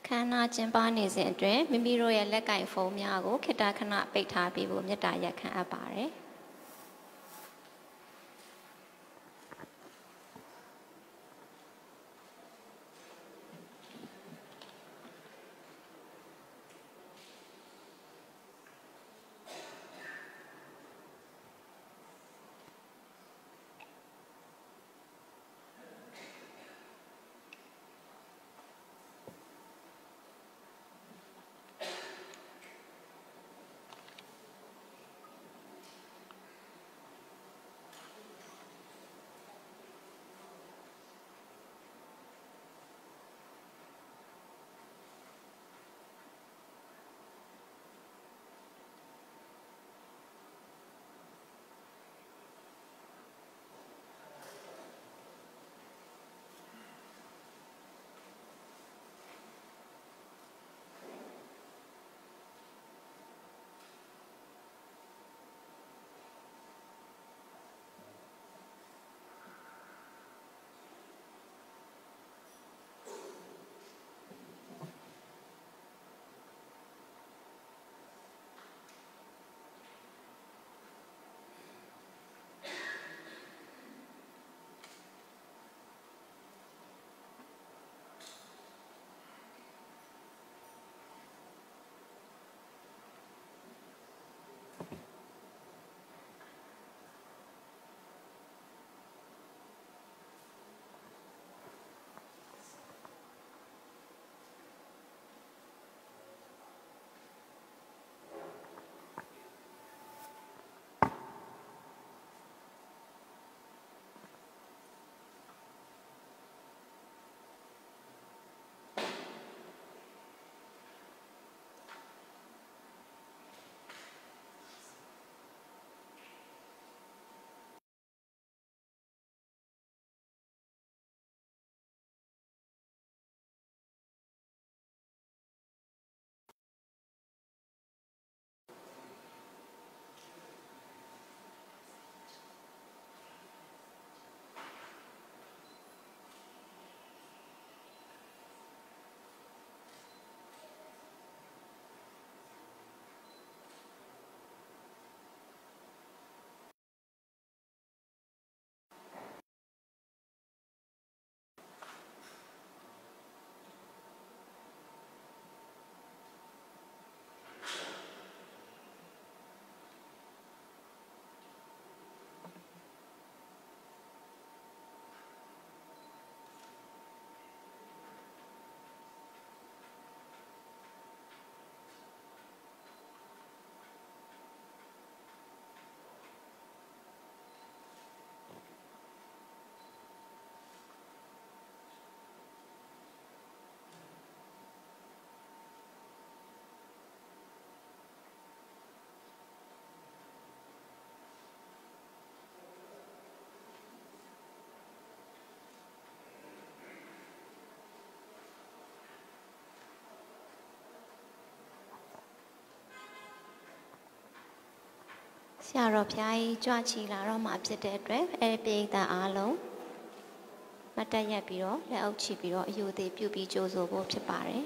အခမ်းအနားကျင်းပနေစဉ်အတွင်းမိမိတို့ရဲ့လက်ကင်ဖုန်းများကိုခေတ္တခဏပိတ်ထားပေးဖို့မေတ္တာရပ်ခံအပ်ပါတယ်ဆရာတော်ဘုရားကြီးကြွချီလာတော့မှဖြစ်တဲ့အတွက်အဲ့ဒီပိဋကအားလုံးမတ်တက်ရက်ပြီးတော့လက်အုပ်ချပြီးတော့အယူသေးပြုပြီးကြိုးဆိုဖို့ဖြစ်ပါတယ်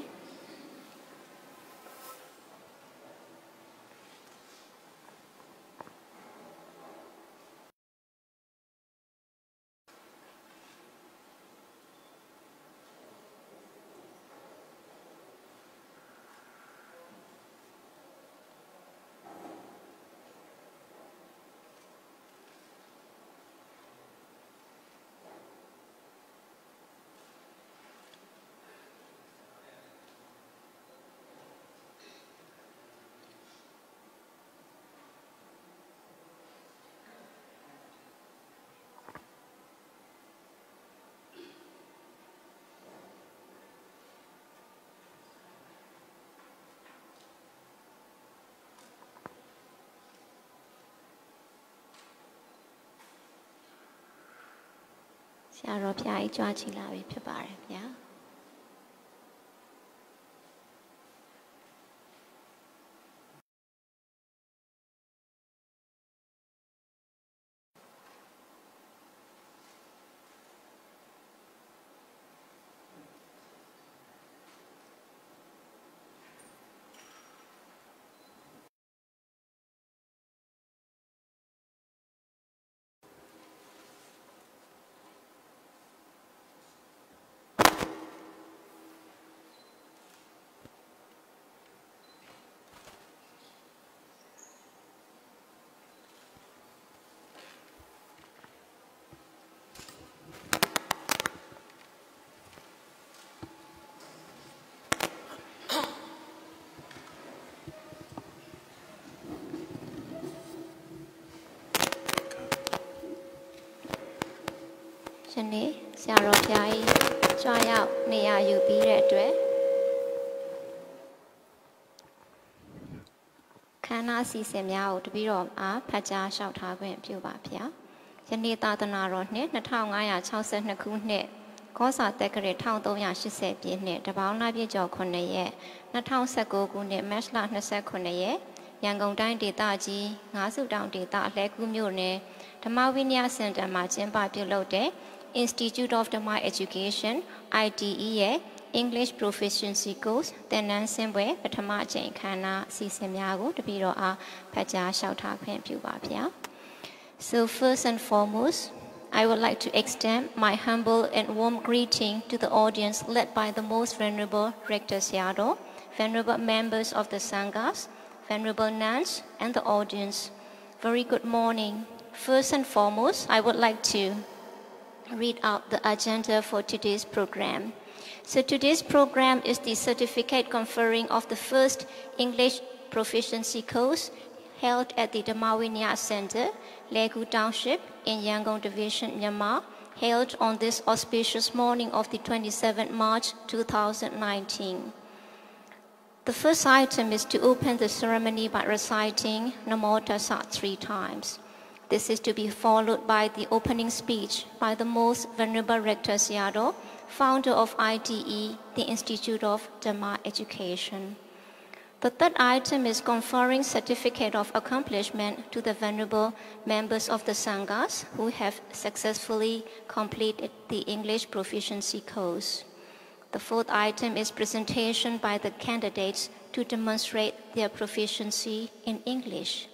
ဆရာတော်ဘုရားကြီးကြွချီလာပြီဖြစ်ပါတယ်ဗျာ ယနေ့ဆရာတော်ဘုရားကြီးကြွားရောက်နေရာယူပြီးတဲ့အတွက်ခန္ဓာစီစဉ်များကိုတပည့်တော်အားဖတ်ကြားလျှောက်ထားခွင့်ပြုပါဗျာယနေ့သာသနာတော်နှစ်2562ခုနှစ်ကောဇာတက္ကရာ1380ပြည့်နှစ်တပေါင်းလပြည့်ကျော်9ရက်2019ခုနှစ်မတ်လ29ရက်ရန်ကုန်တိုင်းဒေသကြီးငါးစုတောင်ဒေသအလဲကူးမြို့နယ်ဓမ္မဝိနည်းစင်တာမှာကျင်းပပြုလုပ်တဲ့ Institute of Dhamma Education IDE ရဲ့ English Proficiency Course သင်တန်းဆင်းပွဲပထမအကြိမ်ခန်းနာအစီအစဉ်များကိုတပည့်တော်အားဖတ်ကြားလျှောက်ထားခွင့်ပြုပါဗျာ So first and foremost I would like to extend my humble and warm greeting to the audience led by the most venerable Rector Sayadaw, venerable members of the Sanghas, venerable nuns and the audience. Very good morning. First and foremost I would like to read out the agenda for today's program. So today's program is the certificate conferring of the first English proficiency course held at the Dhamawinya Center, Legu Township in Yangon Division, Myanmar, held on this auspicious morning of the 27th March 2019. The first item is to open the ceremony by reciting Namo Tassa 3 times. This is to be followed by the opening speech by the most venerable Rector Sayadaw, founder of IDE, the Institute of Dhamma Education. The third item is conferring certificate of accomplishment to the venerable members of the Sanghas who have successfully completed the English proficiency course. The fourth item is presentation by the candidates to demonstrate their proficiency in English.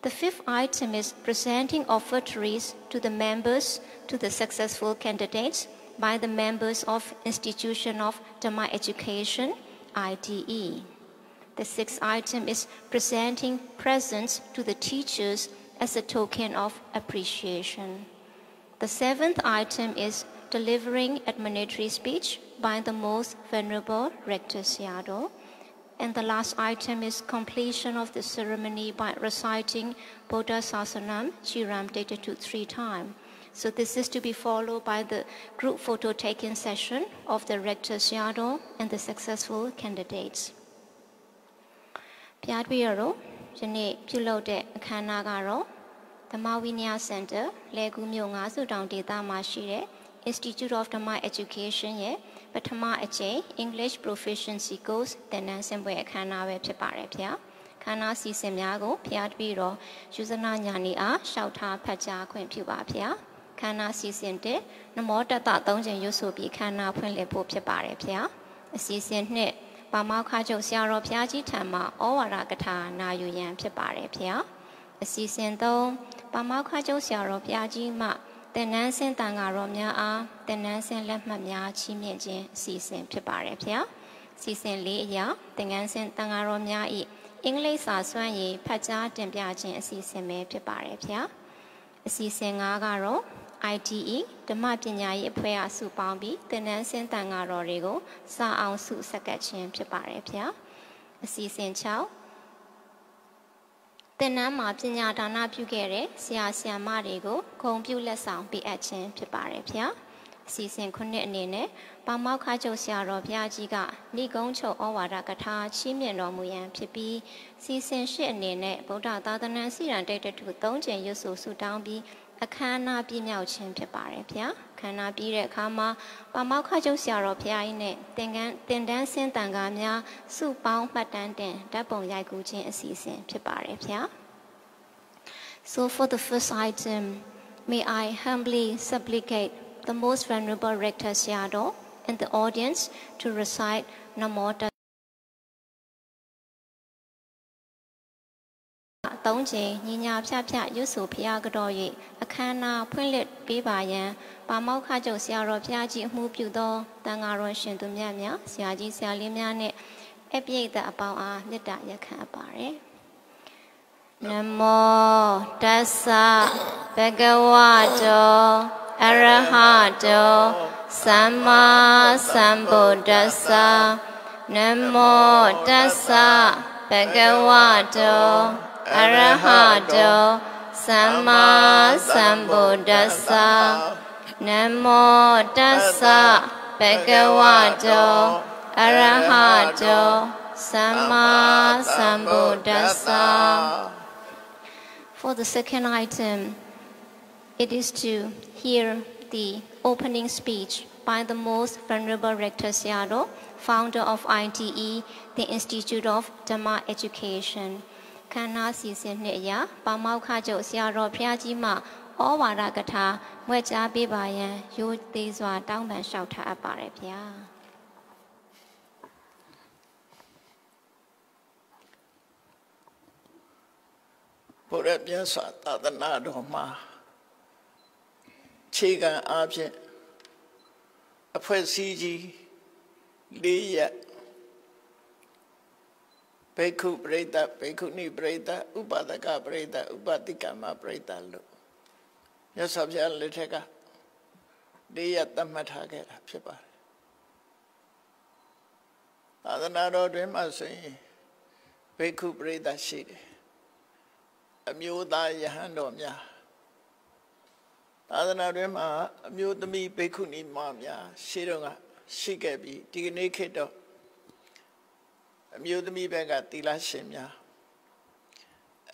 The fifth item is presenting offertories to the members, to the successful candidates by the members of Institution of Dhamma Education, IDE. The sixth item is presenting presents to the teachers as a token of appreciation. The seventh item is delivering admonitory speech by the most venerable Rector Sayadaw. And the last item is completion of the ceremony by reciting Buddha Sasanam Chiram Datatut 3 times. So this is to be followed by the group photo taking session of the Rector Sayadaw and the successful candidates. ပြားတွေ့ရတော့ယနေ့ပြုလုပ်တဲ့အခမ်းအနားကတော့ဓမ္မဝိနည်းစင်တာလဲကူးမြို့ငါးစုတောင်ဒေသမှာရှိတဲ့ Institute of Dhamma Education ရဲ့ပထမအကြိမ် English Proficiency Course သင်တန်းဆင်းပွဲအခမ်းအနားပဲဖြစ်ပါတယ်ဗျာခမ်းနားစီစဉ်များကိုဖျားတပြီးတော့ယူဇနာညာနေအားရှောက်ထားဖတ်ကြားခွင့်ပြုပါဗျာခမ်းနားစီစဉ်တဲ့နမောတတ3ချိန်ရွတ်ဆိုပြီးခမ်းနားဖွင့်လှစ်ဖို့ဖြစ်ပါတယ်ဗျာအစီအစဉ်နှစ်ပါမောက္ခချုပ်ဆရာတော်ဘုရားကြီးထံမှဩဝါဒကထာနာယူရန်ဖြစ်ပါတယ်ဗျာအစီအစဉ်3ပါမောက္ခချုပ်ဆရာတော်ဘုရားကြီးမှသင်တန်းဆင်းတန်ဃာတော်များအားသင်တန်းဆင်းလက်မှတ်များချီးမြှင့်ခြင်းအစီအစဉ်ဖြစ်ပါတယ်ဗျာအစီအစဉ်4အရာသင်တန်းဆင်းတန်ဃာတော်များ၏အင်္ဂလိပ်စာစွမ်းရည်ဖတ်ကြားတင်ပြခြင်းအစီအစဉ်ပဲဖြစ်ပါတယ်ဗျာအစီအစဉ်5ကတော့ IDE ဓမ္မပညာရေးအဖွဲ့အစုပေါင်းပြီးသင်တန်းဆင်းတန်ဃာတော်တွေကိုစာအောင်စုဆက်ကပ်ခြင်းဖြစ်ပါတယ်ဗျာအစီအစဉ်6သင်တန်းမှာပညာဒါနပြုခဲ့တဲ့ဆရာဆရာမတွေကိုဂုဏ်ပြုလက်ဆောင်ပေးအပ်ခြင်းဖြစ်ပါတယ်ဗျာအစီအစဉ်9အနေနဲ့ပါမောက္ခချုပ်ဆရာတော်ဘုရားကြီးကဏိဂုံးချုပ်ဩဝါဒကထာချီးမြှင့်တော်မူရန်ဖြစ်ပြီးစီစဉ်8အနေနဲ့ဗုဒ္ဓသာသနာစီရန်တိတ်တထု3ချိန်ရွတ်ဆိုဆုတောင်းပြီးအခမ်းအနားပြည့်မြောက်ခြင်းဖြစ်ပါတယ်ဗျာအခမ်းအနားပြီးတဲ့အခါမှာပါမောက္ခချုပ်ဆရာတော်ဘုရားကြီးနဲ့သင်တန်းဆင်းတန်ခါများစုပေါင်းမှတ်တမ်းတင်ဓာတ်ပုံရိုက်ကူးခြင်းအစီအစဉ်ဖြစ်ပါတယ်ဗျာ So for the first item, may I humbly supplicate the most venerable Rector Sayadaw and the audience to recite Namo Tassa 3ချိန်ညီညာဖြတ်ရွတ်ဆိုဘုရားကတော်၏အခမ်းအနားဖွင့်လှစ်ပေးပါရန်ပါမောက္ခချုပ်ဆရာတော်ဘုရားကြီးအမှုပြုသောတန်ဃာတော်ရှင်သူမြတ်များဆရာကြီးဆရာလေးများနဲ့အပြည့်အပေါင်းအားမေတ္တာရက်ခံအပ်ပါတယ် Namo Tassa Bhagavato Arahato Samma Sambuddhassa Namo Tassa Bhagavato Arahato Samma Sambuddhassa Namo tassa bhagavato arahato samma sambuddhassa. For the second item, it is to hear the opening speech by the most venerable Rector Sayadaw, founder of ITE, the Institute of Dhamma Education. Kana season neya, Pamaukha Jo Sayadaw Phayajima, Owara Gatha, Mwecha Bibayan, Yu Tezwa Dangban Shauta Aparepya. Purabya Satadana Dhamma Chigan Abje Apwesiji Liya Beku Breda, Bekuni Breda, Upadaka Breda, Upadikama Breda Lu. Yasabja Liteka Liya Tamataka Pipa Adanado Drimasi Beku Breda Shidi Amuda Yahandomya Adanadrima, Amudami Bekuni Mamya, Shirunga, Shikebi, Tiginikedo, Amudami Bega Tilashimya,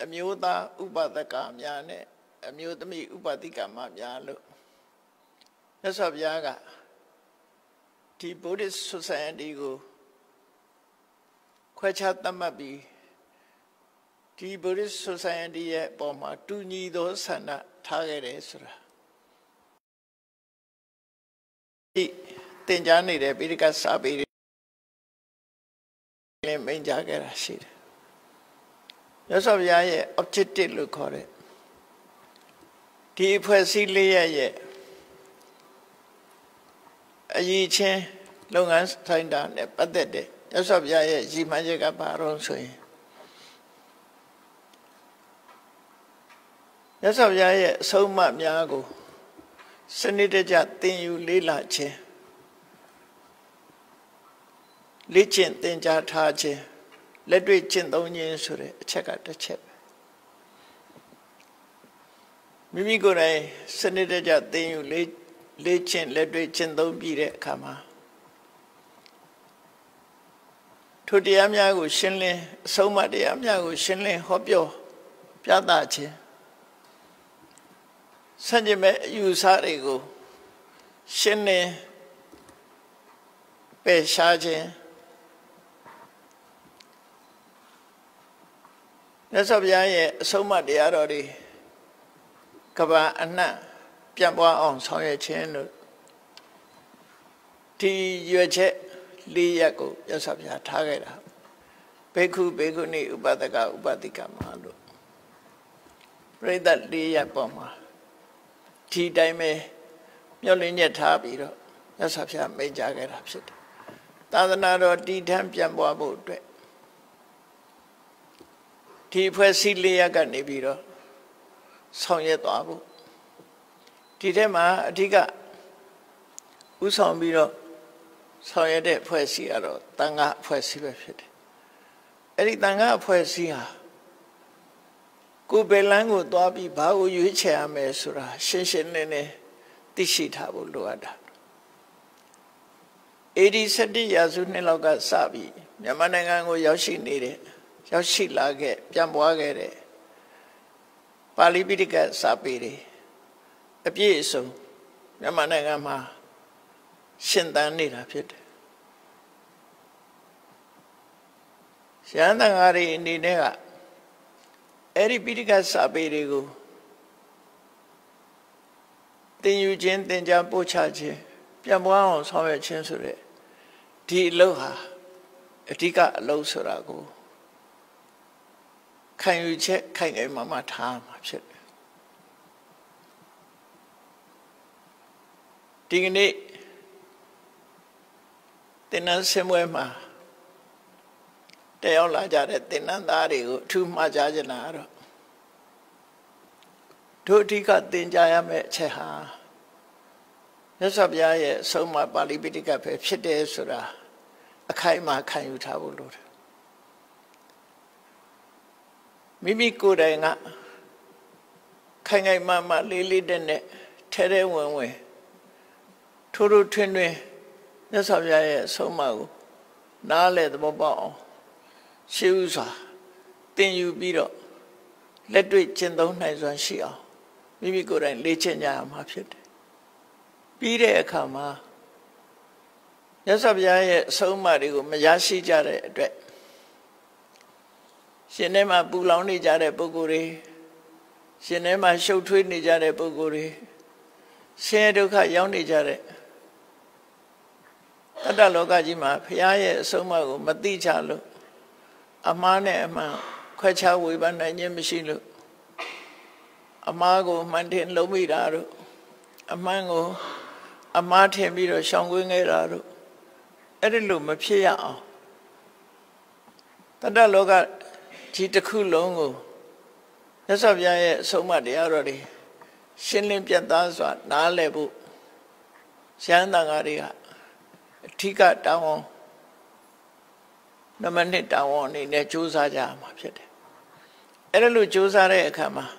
Amuda Ubadaka Myane, Amudami Ubadika Mamyalu. That's of Yaga. The Buddhist society go Quachatamabi. The Buddhist society at Boma, two needles sana target Esra. Tenjani de Birika Sabi Menjagara Shid. Yosavia objective look on it. Deep Wesilia ye. A ye chain, long as time down, but that day. Yosavia Jimajaga Baron Swing. Yosavia so much Yago. Senitaja thing you lila che. Lichin tenja taje. Let me chin onion sure, check out the chip. Mimi go a senitaja thing you lichin, let me chin don't be it, kama. To the Amyago Shinley, so much the Amyago Shinley, hopyo, piadache. Sanjime Usarigo Shine Peshaje. That's of Yaye, so much the other Kaba Anna Piamwa on Soya Chen T. Uche Li Yako, Yasabia Tagada Beku Beguni Ubadaga Ubadika Malu. Read that Li Yapoma. Tea Dime Yolinia Tabiro, that's a sham major upset. Tadanado tea tampian wabo. Tea Presilia Ganibiro, Sonya Tabu. Titema Tiga Usambiro, Sonya de Presiaro, Tanga Presibet. Eric Tanga Presia. Kubelangu Dobi Bau Yucha Mesura, Shinshinene, Tishitabu Luada. 80 Yazuniloga Sabi, Yamanango Yoshi needed, Yoshi Lage, Jambuagere, Palibidika Sapiri, a pieso, Yamanagama, Shindanida Pit. Shandangari in the nega. Eri Pidika Sabirigo. Then you gent then jump charge. Jamwan, so a chancellor. Ti loha. Etika low surago. Can you check? Can you mamma time? Dignity. Then I same way ma. They all like that, they not that too much ajanaro. Two tika tinjaya me cheha. Yes, of ya so much balibitica pepside sura. A kaima can you tabulud. Mimi kurenga. Can I mamma lily dene, tere one way. Turu Twinwe, Nasavia, Somago, Nale the Bobo, Shiusa, then you beat up. Let it chendon nice on Shia. Maybe go and lechen yam hapit. Be there, Kama. Nasavia, Somarigo, Mayashi Jare, Dre. Shinema Bulani Jare Boguri. Shinema show twin Jare Boguri. Shenduka Yoni Jare. Ada Logajima, Piaye, Somago, Mati Chalo. Amane, Ama. Quacha we ban a machine. A mago, maintain low miraro. A mango, a martin mirror, shangwing eraro. Edilum, a pia. Tada loga, Tita Kulongo. That's of ya so much already. Shinlim Piantaswa, Nalebu. Shandangaria. Tika down. No man hit down in a Jusa jam. Erelu Jusare Kama.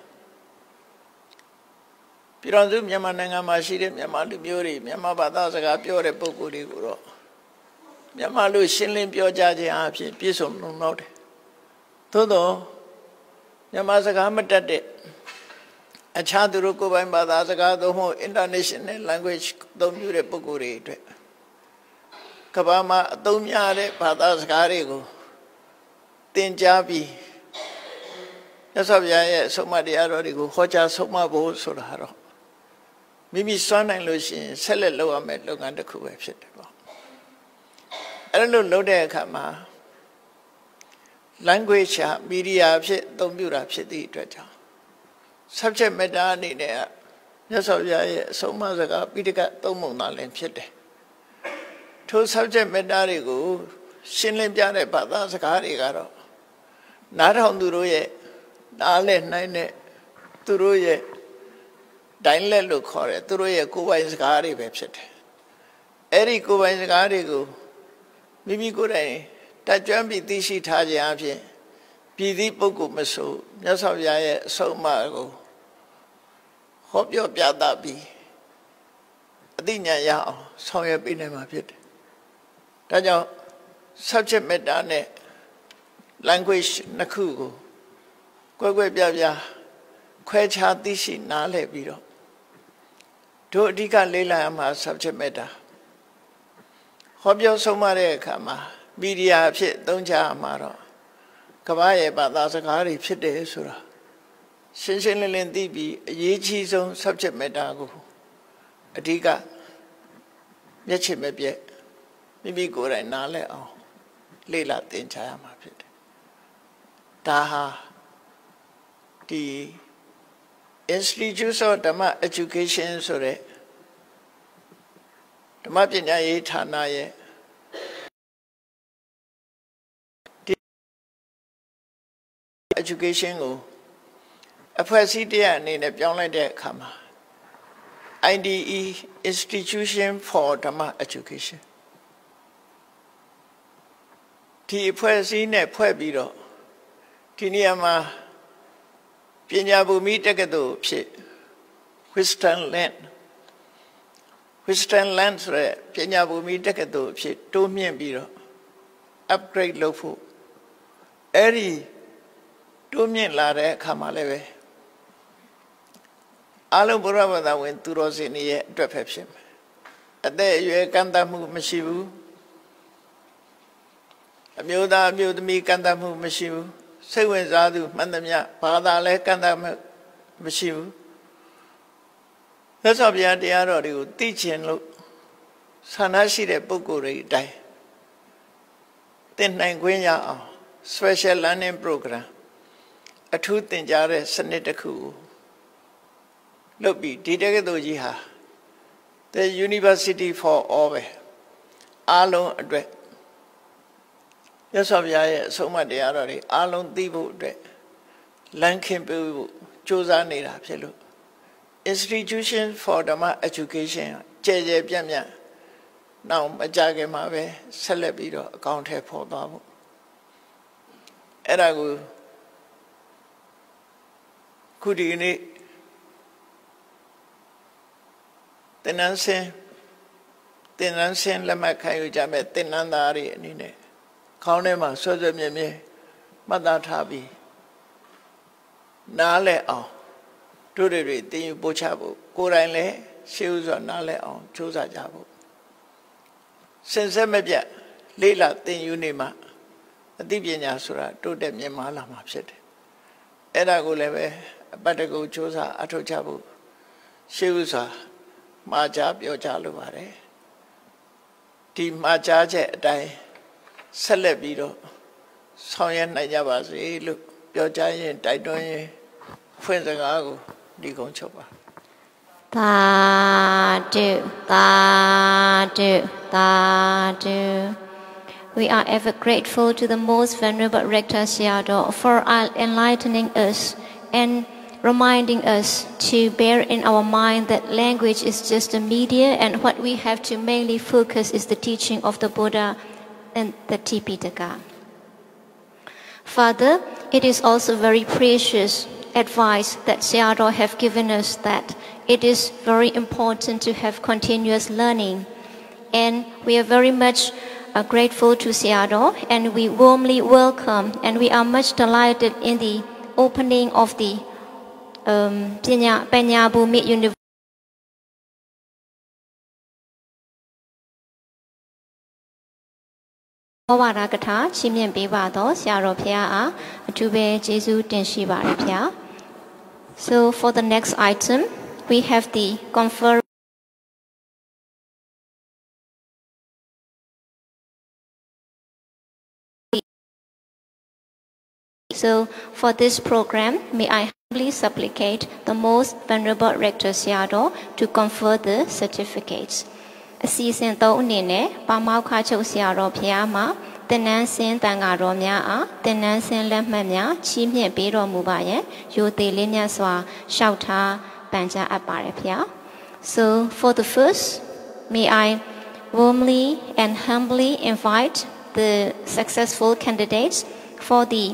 Piranzum Yamananga Mashirim Yamali Beauty, Yamabadazaga Pure Pokuri Guru. Yamalu Shinlim Pure Jaji Api, Pisum no note. Todo Yamazaga Matade. A Chanduruko by Badazaga, the whole international language, don't you Pokuri. Kabama, don't yare, Badazagarigo. Tinjabi. That's why I so much already go. Hoja so much bo so haro. Mimi son and Lucian sell a lower met look under cool website. I don't know there come. Language, media, don't build up the treasure. Subject matter in there. That's why so much ago, Pitica don't move not and shit. Two subject matter go. Shinlim Jane, but that's a carigaro. Not on the roye. Nale nine Turuye Dinle look for it, Turuye Kuba is Gari website. Eri Kuba is Garigo. Mimi Gure, Tajambi Tishi Taji Api, Pidi Poku Meso, Yasavia so Margo. Hope your Piada be. Adinya Yao, so you been in my pit. Tajo, subject medane, language Nakugo. Quay bia quay cha tishi nale biro. Do dika lela ma subject matter. Hobyo somare kama media pit don't cha amaro. Kabaye badasakari pit de sura. Shinshilin dibi ye chizon subject matter go. Adika Yachimebye. Maybe go right nale oh. Lela tincha ma pit. Taha. The Institute of Dhamma Education so that Dhamma Pinya Thanaye the education go a president in a young like that come IDE Institution for Dhamma Education the president Pueblo Tiniama Pinyabumi Tekado Pit Western land. Western lands re Pinyabumi Tekado Pit 2 million biro. Upgrade lofu. Eri 2 million lare Kamaleve. Alu Burabada went to Rosini Drepepshim. At there you Kandamu Mashivu. Amuda Mudmi Kandamu Mashivu. Seven Zadu, Mandamia, Padale, Kandam, Mashivu. That's how the other teaching look. Sanashi de Bukuri die. Then Nanguenya, special learning program. A tooth in Jare, Sanitaku. Lobi, Didagojiha. The University for Ove. Alon address. Yes, of Yaya, so much the other, Alon Dibu, Lankin Josani Rapselu. Institution for Dhamma Education, JJ Piamia. Now, Majage Mave, Celebido, account here for Dabu. Eragu Kudini Tenanse တင်နန်းစင်းလက်မှတ်ခံယူကြမဲ့တင်နန်းသားတွေအနေနဲ့ခေါင်းထဲမှာဆွဲဆွဲမြဲမြဲမှတ်သားထားပြီးနားလဲအောင်တို့တွေတင်ယူပို့ချဖို့ကိုယ်တိုင်လည်းရှေးဥစွာနားလဲအောင်ကြိုးစားကြဖို့စင်ဆက်မပြတ်လေးလာတင်ယူနေမှအသိပညာဆိုတာတိုးတက်မြင့်မားလာမှာဖြစ်တယ်အဲ့ဒါကိုလည်းပဲအပတ်တကူကြိုးစားအထောက်ချဖို့ရှေးဥစွာမှာကြားပြောကြလိုပါတယ်ဒီမှာကြားချက်အတိုင်းဆက်လက်ပြီးတော့ဆောင်ရွက်နိုင်ကြပါစေလို့ပြောကြရင်တိုက်တွန်းရင်ဖွင့်စကားကိုဒီကုန်းချုပ်ပါTadu, Tadu, Tadu. We are ever grateful to the most venerable Rector Sayadaw for enlightening us and reminding us to bear in our mind that language is just a media and what we have to mainly focus is the teaching of the Buddha and the Tipitaka. Father, it is also very precious advice that Sayadaw have given us that it is very important to have continuous learning. And we are very much grateful to Sayadaw and we warmly welcome and we are much delighted in the opening of the Panyabhumi University. So for the next item, we have the confer. So for this program, may I humbly supplicate the most venerable Rector Sayadaw to confer the certificates. အစီအစဉ်သုံးအနေနဲ့ပါမောက္ခချုပ်ဆရာတော်ဘုရားမှသင်္นานဆင်းတန်ဃာတော်များအားသင်္นานဆင်းလက်မှတ်များချီးမြှင့်ပေးတော်မူပါရန်ရိုသေလေးမြတ်စွာလျှောက်ထားပန်ကြားအပ်ပါတယ်ဘုရား So for the first, may I warmly and humbly invite the successful candidates for the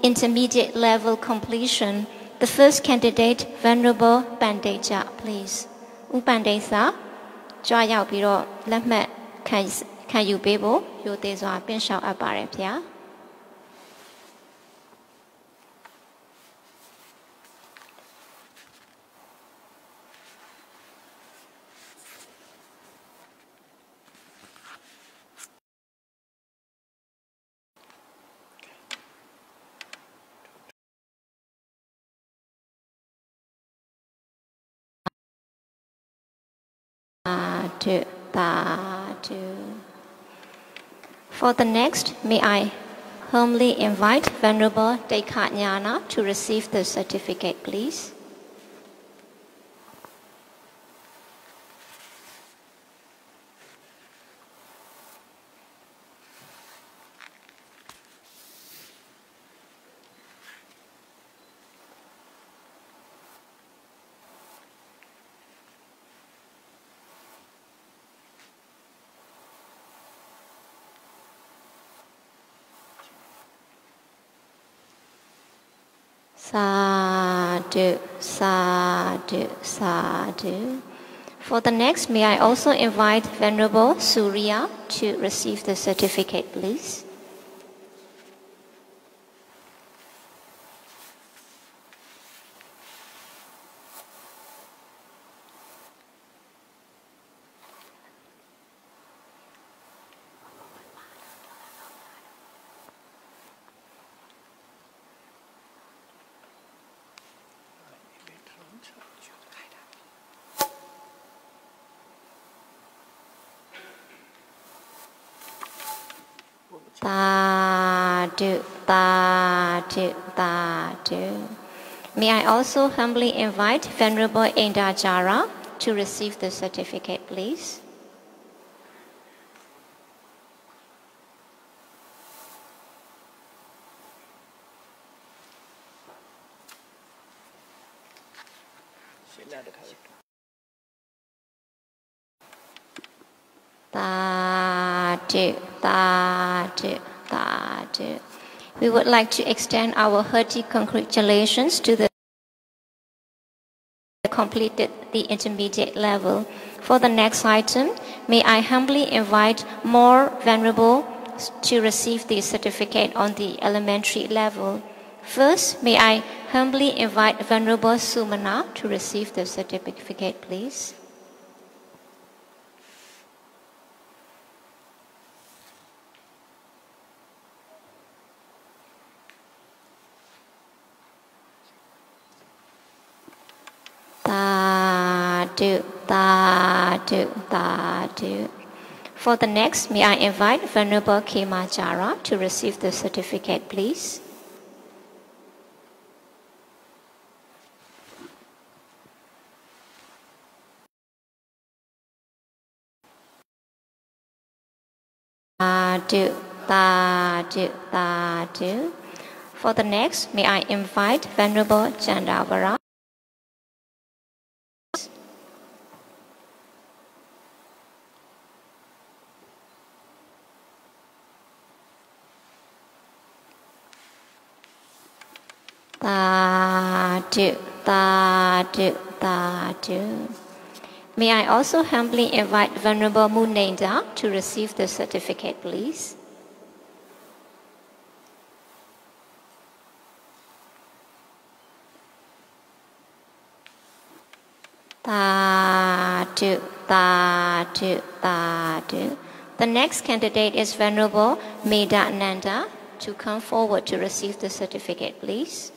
intermediate level completion. The first candidate, Venerable Pandeja, please. Upandesa. ကြွားရောက်ပြီးတော့လက်မှတ်ခံယူပေးဖို့ရိုသေစွာပင့်လျှောက်အပ်ပါတယ်ဗျာFor the next, may I humbly invite Venerable Dekanyana to receive the certificate, please. Sadhu, sadhu, sadhu. For the next, may I also invite Venerable Surya to receive the certificate, please. Tadu, tadu, tadu. May I also humbly invite Venerable Indajara to receive the certificate, please. Tadu, tadu, tadu. We would like to extend our hearty congratulations to the completed the intermediate level. For the next item, may I humbly invite more venerable to receive the certificate on the elementary level. First, may I humbly invite Venerable Sumana to receive the certificate, please. Tadu, tadu, tadu. For the next, may I invite Venerable Kemajara to receive the certificate, please. Tadu, tadu, tadu. For the next, may I invite Venerable Chandavara. Tadu, tadu, tadu. May I also humbly invite Venerable Munenda to receive the certificate, please. Tadu, tadu, tadu. The next candidate is Venerable Medananda to come forward to receive the certificate, please.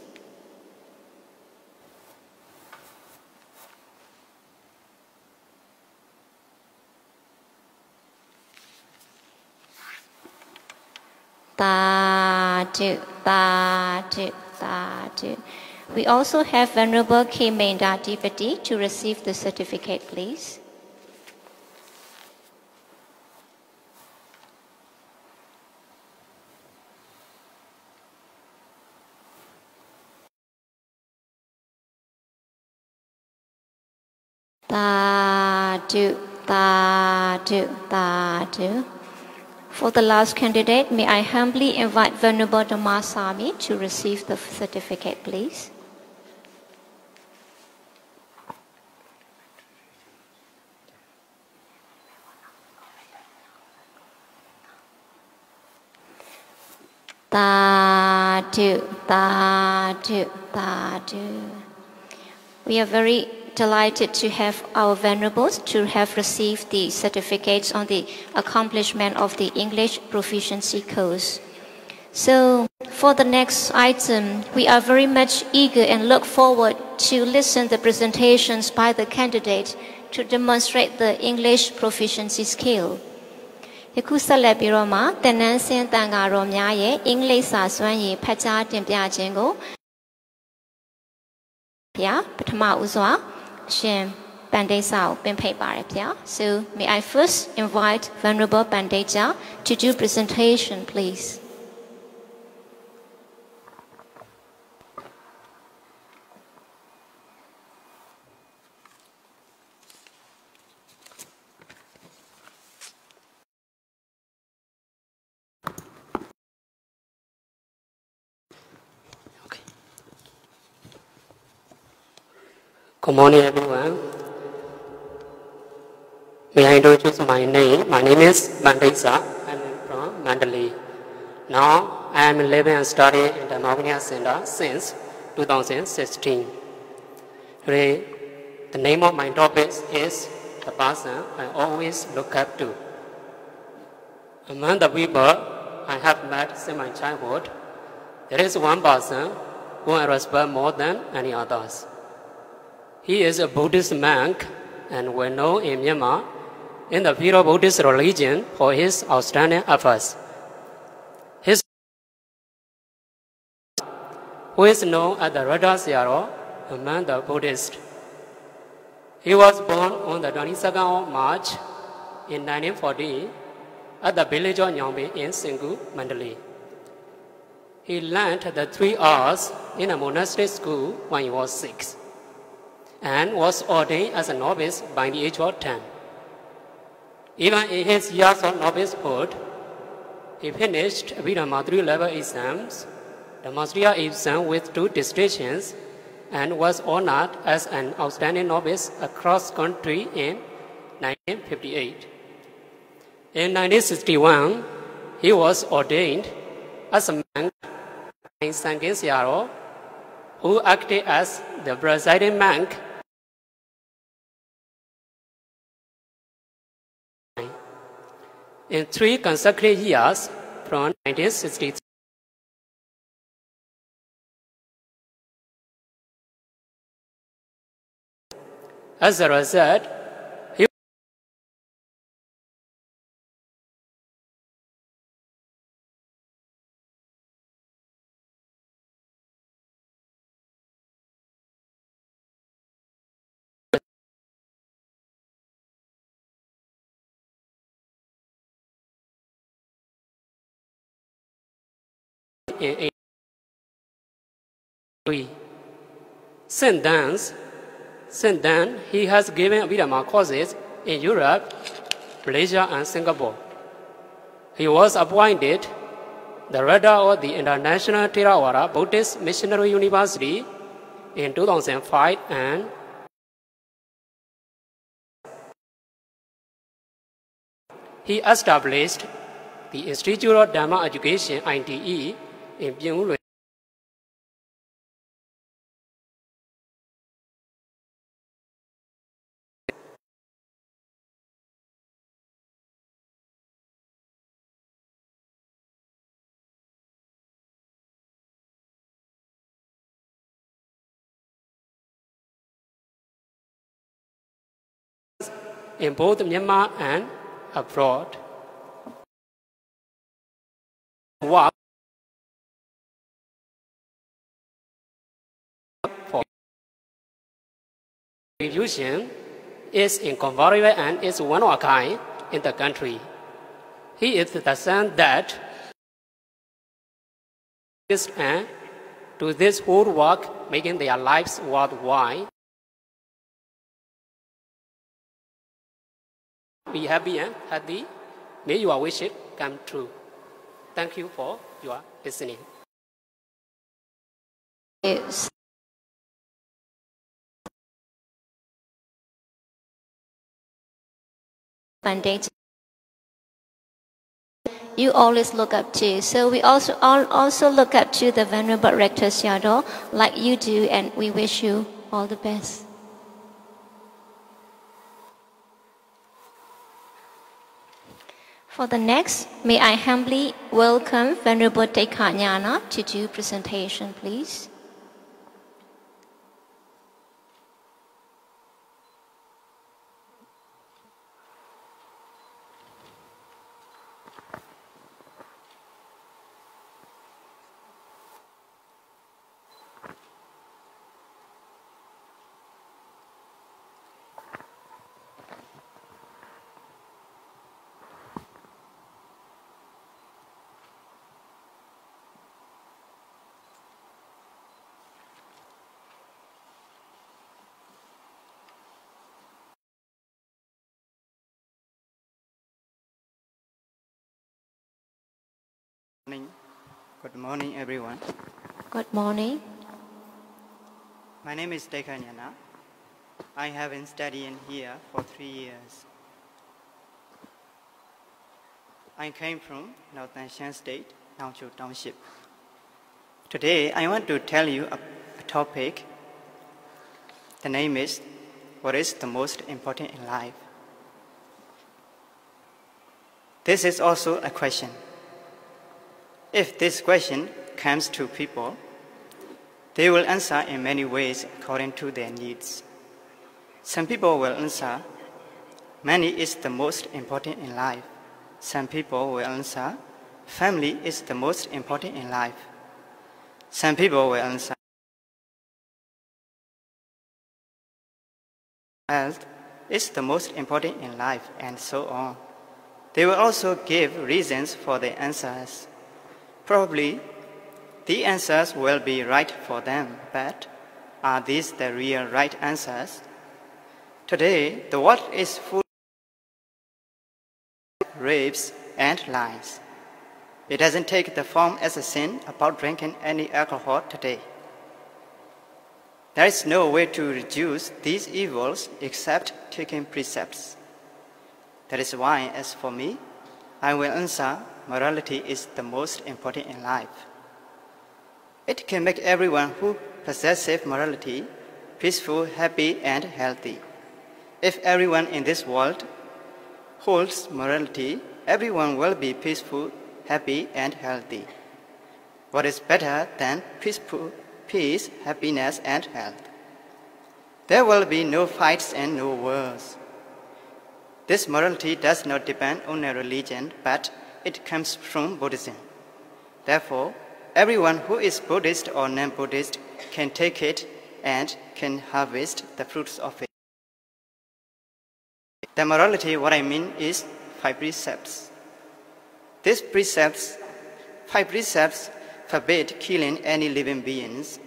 Tadu, tadu, tadu. We also have Venerable K. Menda Dipati to receive the certificate, please. Tadu, tadu, tadu. For the last candidate, may I humbly invite Venerable Dhamasami to receive the certificate, please. Tadu, tadu, tadu. We are very delighted to have our venerables to have received the certificates on the accomplishment of the English proficiency course. So for the next item, we are very much eager and look forward to listen to the presentations by the candidate to demonstrate the English proficiency skill. ယခုဆက်လက်ပြီးတော့မှသင်တန်းဆင်းတန်ဃာတော်များရဲ့အင်္ဂလိပ်စာစွမ်းရည်ဖတ်ကြားတင်ပြခြင်းကိုဗျာပထမဦးစွာရှင် Pandeja will be paid. So may I first invite Venerable Pandeja to do presentation, please. Good morning, everyone. May I introduce my name? My name is Pandeja. I am from Mandalay. Now, I am living and studying in the Dhmၼ Center since 2016. Today, the name of my topic is the person I always look up to. Among the people I have met since my childhood, there is one person whom I respect more than any others. He is a Buddhist monk and well known in Myanmar in the field of Buddhist religion for his outstanding efforts. His who is known as the Radha Sayadaw among the Buddhists. He was born on the 22nd of March in 1940 at the village of Nyangbe in Singhu, Mandalay. He learned the 3 R's in a monastery school when he was 6 and was ordained as a novice by the age of 10. Even in his years of novicehood, he finished with the 3 level exams, the master exam with 2 distinctions, and was honored as an outstanding novice across country in 1958. In 1961, he was ordained as a monk in Sangin Siaro, who acted as the presiding monk in 3 consecutive years from 1963. As a result, he in 83. Since then, he has given Abhidhamma courses in Europe, Malaysia, and Singapore. He was appointed the rector of the International Theravada Buddhist Missionary University in 2005 and he established the Institute of Dhamma Education ITE in Pyongyang. In both Myanmar and abroad. Work for contribution is incomparable and is one of a kind in the country. He is the son that and to this whole work, making their lives worthwhile. Be happy and healthy. May your wishes come true. Thank you for your listening. Yes. Mandate. You always look up to. So we also look up to the Venerable Rector Siado like you do, and we wish you all the best. For the next, may I humbly welcome Venerable Tayar to do presentation, please. Good morning, everyone. Good morning. My name is Tayar. I have been studying here for 3 years. I came from Northern Shan State, Nangchu Township. Today, I want to tell you a topic. The name is, what is the most important in life? This is also a question. If this question comes to people, they will answer in many ways according to their needs. Some people will answer, money is the most important in life. Some people will answer, family is the most important in life. Some people will answer, health is the most important in life, and so on. They will also give reasons for their answers. Probably, the answers will be right for them, but are these the real right answers? Today, the world is full of rapes and lies. It doesn't take the form as a sin about drinking any alcohol today. There is no way to reduce these evils except taking precepts. That is why, as for me, I will answer morality is the most important in life. It can make everyone who possesses morality peaceful, happy, and healthy. If everyone in this world holds morality, everyone will be peaceful, happy, and healthy. What is better than peace, happiness, and health? There will be no fights and no wars. This morality does not depend on a religion, but it comes from Buddhism. Therefore, everyone who is Buddhist or non-Buddhist can take it and can harvest the fruits of it. The morality, what I mean, is 5 precepts. These precepts, 5 precepts, forbid killing any living beings,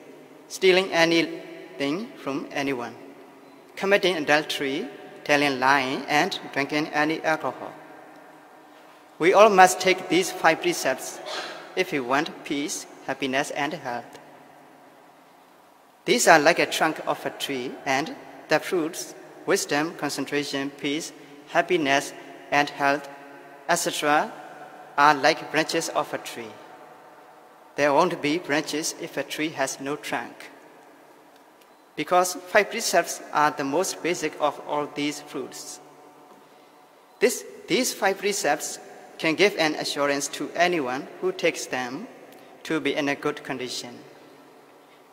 stealing anything from anyone, committing adultery, telling lying, and drinking any alcohol. We all must take these 5 precepts if we want peace, happiness, and health. These are like a trunk of a tree, and the fruits, wisdom, concentration, peace, happiness, and health, etc., are like branches of a tree. There won't be branches if a tree has no trunk. Because 5 precepts are the most basic of all these fruits. These 5 precepts can give an assurance to anyone who takes them to be in a good condition.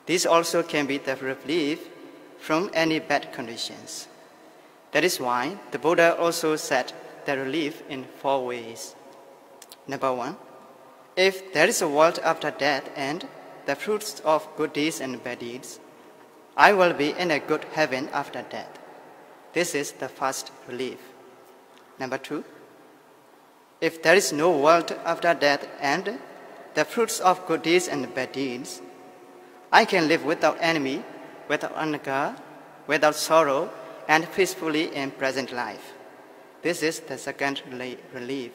These also can be the relief from any bad conditions. That is why the Buddha also said the relief in 4 ways. Number 1, if there is a world after death and the fruits of good deeds and bad deeds, I will be in a good heaven after death. This is the first relief. Number 2, if there is no world after death and the fruits of good deeds and bad deeds, I can live without enemy, without anger, without sorrow, and peacefully in present life. This is the second relief.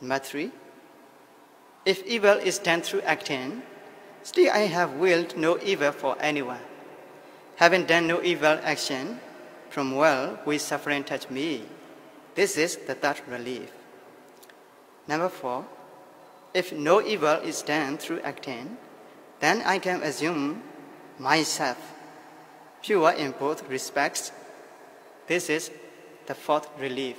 Number 3, if evil is done through acting, still I have willed no evil for anyone. Having done no evil action, from well will suffering touch me. This is the third relief. Number 4, if no evil is done through acting, then I can assume myself pure in both respects. This is the fourth relief.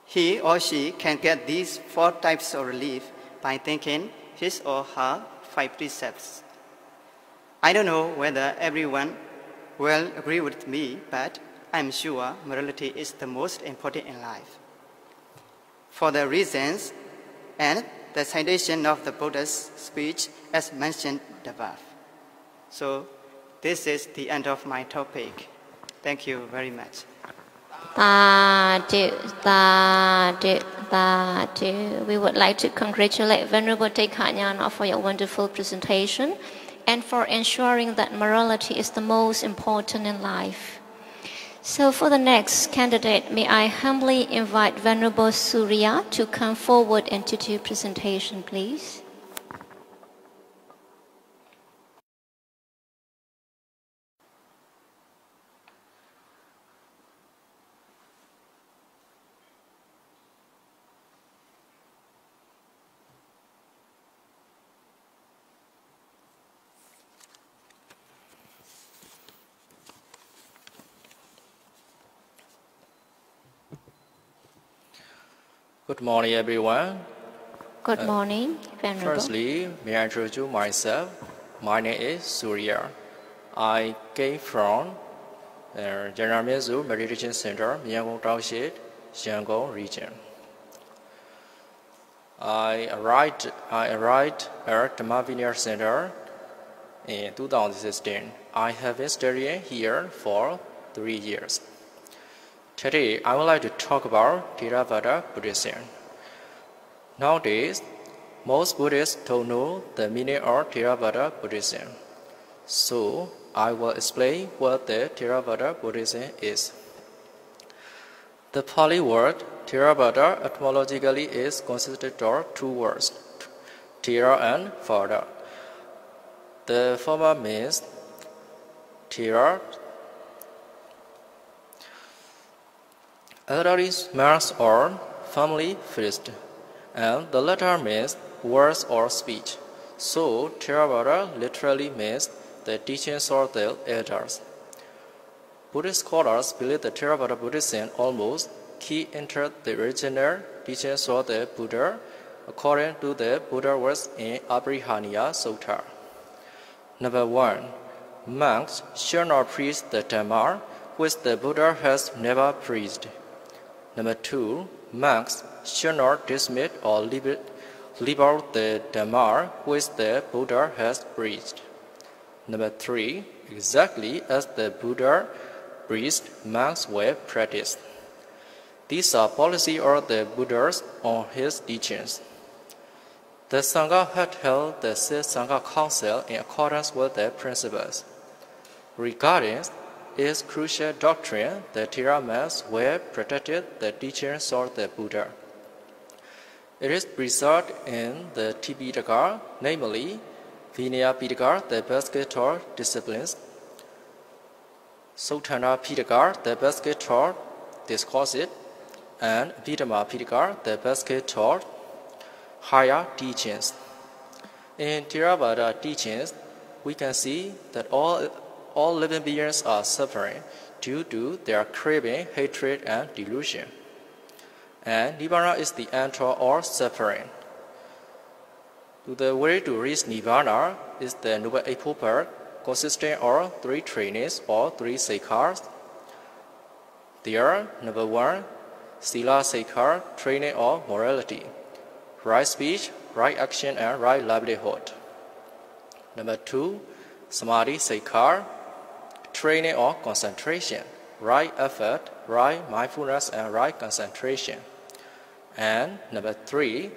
He or she can get these 4 types of relief by thinking his or her 5 precepts. I don't know whether everyone will agree with me, but I'm sure morality is the most important in life. For the reasons and the citation of the Buddha's speech as mentioned above. So this is the end of my topic. Thank you very much. We would like to congratulate Venerable Tayar for your wonderful presentation and for ensuring that morality is the most important in life. So for the next candidate, may I humbly invite Venerable Surya to come forward and to do presentation, please. Good morning, everyone. Good morning, Venerable. Firstly, may I introduce myself. My name is Surya. I came from Dhmᵉ Meditation Center, Myanmar Township, Yangon region. I arrived at Dhmᵼ Center in 2016. I have been studying here for 3 years. Today, I would like to talk about Theravada Buddhism. Nowadays, most Buddhists don't know the meaning of Theravada Buddhism. So, I will explain what the Theravada Buddhism is. The Pali word Theravada etymologically is consisted of 2 words, Thera and Vada. The former means Tayar, elderly males or family first, and the latter means words or speech. So, Tayar literally means the teachings of the elders. Buddhist scholars believe that Theravada Buddhism almost key entered the original teachings of the Buddha according to the Buddha words in Abhidhamma Sutta. Number 1. Monks should not preach the Dhamma which the Buddha has never preached. Number 2. Monks should not dismiss or leave out the Dhamma which the Buddha has preached. Number 3. Exactly as the Buddha preached, monks will practice. These are policy of the Buddhas on his teachings. The Sangha had held the Sixth Sangha Council in accordance with their principles. Regarding its crucial doctrine, the Tayar monks will protect the teachings of the Buddha. It is preserved in the Tipitaka, namely Vinaya Pitaka, the basketball disciplines, Sutana Pitaka, the basketball discourses, and Vidama Pitaka, the basketball higher teachings. In Theravada teachings, we can see that all living beings are suffering due to their craving, hatred, and delusion. And Nibbana is the end of all suffering. The way to reach Nibbana is the Noble Eightfold, consisting of 3 trainings or 3 sikhas. They are, number 1, Sila Sikhar, training of morality, right speech, right action, and right livelihood. Number 2, Samadhi Sikhar, training of concentration, right effort, right mindfulness, and right concentration. And number 3,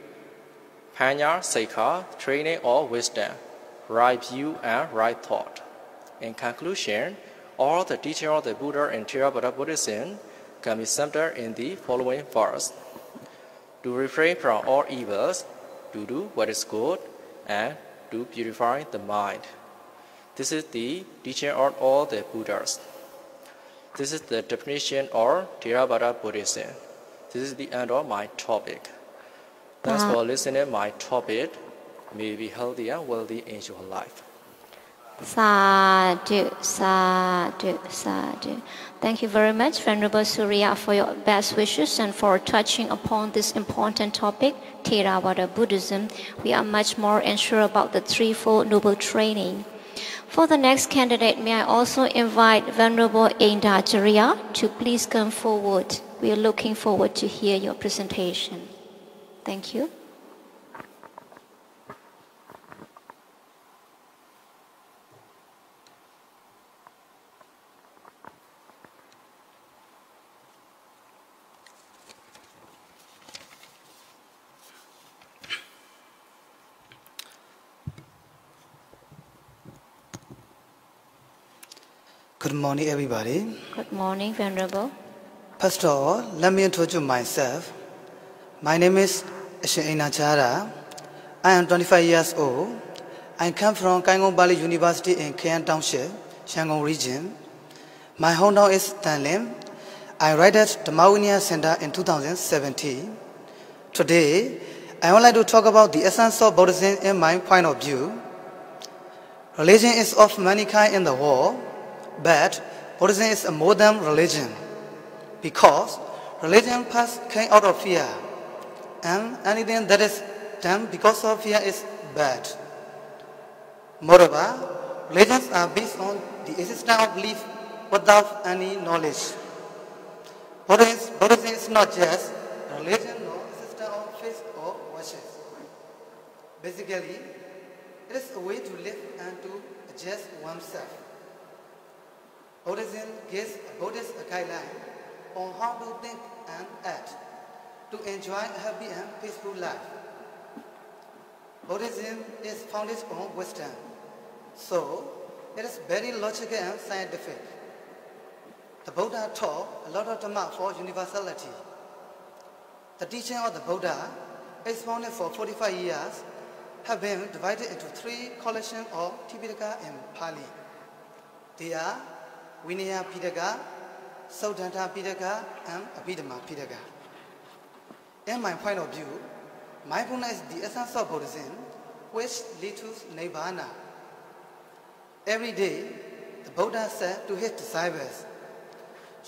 Panya Sikhar, training of wisdom, right view, and right thought. In conclusion, all the teachings of the Buddha in Theravada Buddhism can be summed up in the following verse: to refrain from all evils, to do what is good, and to purify the mind. This is the teaching of all the Buddhas. This is the definition of Theravada Buddhism. This is the end of my topic. Thanks for listening to my topic. May you be healthy and wealthy in your life. Sadhu, sadhu, sadhu. Thank you very much, Venerable Surya, for your best wishes and for touching upon this important topic, Theravada Buddhism. We are much more unsure about the threefold noble training. For the next candidate, may I also invite Venerable Indacharya to please come forward. We are looking forward to hear your presentation. Thank you. Good morning, everybody. Good morning, Venerable. First of all, let me introduce myself. My name is Indacharya. I am 25 years old. I come from Kaingong Bali University in Kayan Township, Shangon region. My hometown is Tanlim. I arrived at dhmၼ Center in 2017. Today, I would like to talk about the essence of Buddhism in my point of view. Religion is of many kinds in the world, but Buddhism is a modern religion because religion first came out of fear, and anything that is done because of fear is bad. Moreover, religions are based on the existence of belief without any knowledge. Buddhism is not just a religion nor a system of faith or worship. Basically, it is a way to live and to adjust oneself. Buddhism gives Buddhists a guideline on how to think and act to enjoy a happy and peaceful life. Buddhism is founded on wisdom, so it is very logical and scientific. The Buddha taught a lot of Dhamma for universality. The teaching of the Buddha, expounded for 45 years, have been divided into 3 collections of Tipitaka and Pali. They are Vinaya Pitaka, Saudanta Pitaka, and Abhidhamma Pitaka. In my point of view, mindfulness is the essence of Buddhism, which leads to Nibbana. Every day, the Buddha said to his disciples,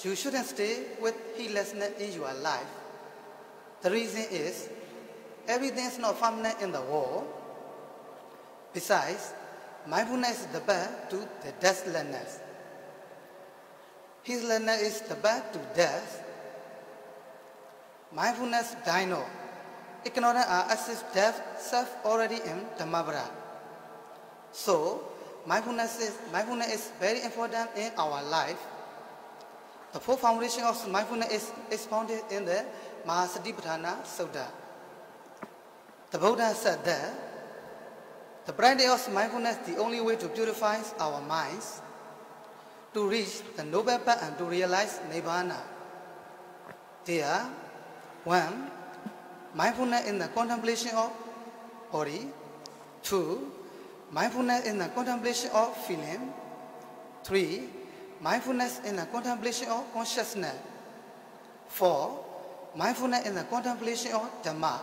you shouldn't stay with heedlessness in your life. The reason is, everything is not permanent in the world. Besides, mindfulness is the path to the deathlessness. Heedlessness is the path to death. Mindfulness dies not. Ignorance are access death self already in Dhamavara. So, mindfulness is very important in our life. The 4 foundation of mindfulness is expounded in the Mahasatipatthana Sutta. The Buddha said that the practice of mindfulness is the only way to purify our minds, to reach the noble path and to realize Nibbana. They are 1. Mindfulness in the contemplation of body. 2. Mindfulness in the contemplation of feeling. 3. Mindfulness in the contemplation of consciousness. 4. Mindfulness in the contemplation of Dhamma.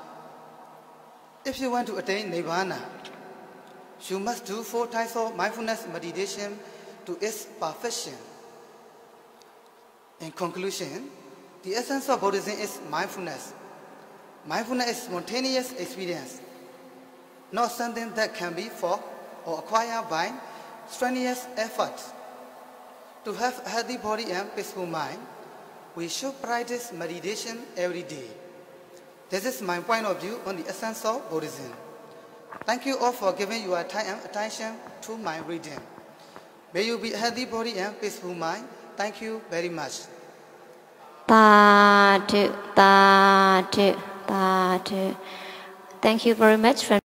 If you want to attain Nibbana, you must do 4 types of mindfulness meditation to its perfection. In conclusion, the essence of Buddhism is mindfulness. Mindfulness is spontaneous experience, not something that can be fought or acquired by strenuous effort. To have a healthy body and peaceful mind, we should practice meditation every day. This is my point of view on the essence of Buddhism. Thank you all for giving your time and attention to my reading. May you be a healthy body and peaceful mind. Thank you very much. Thank you very much for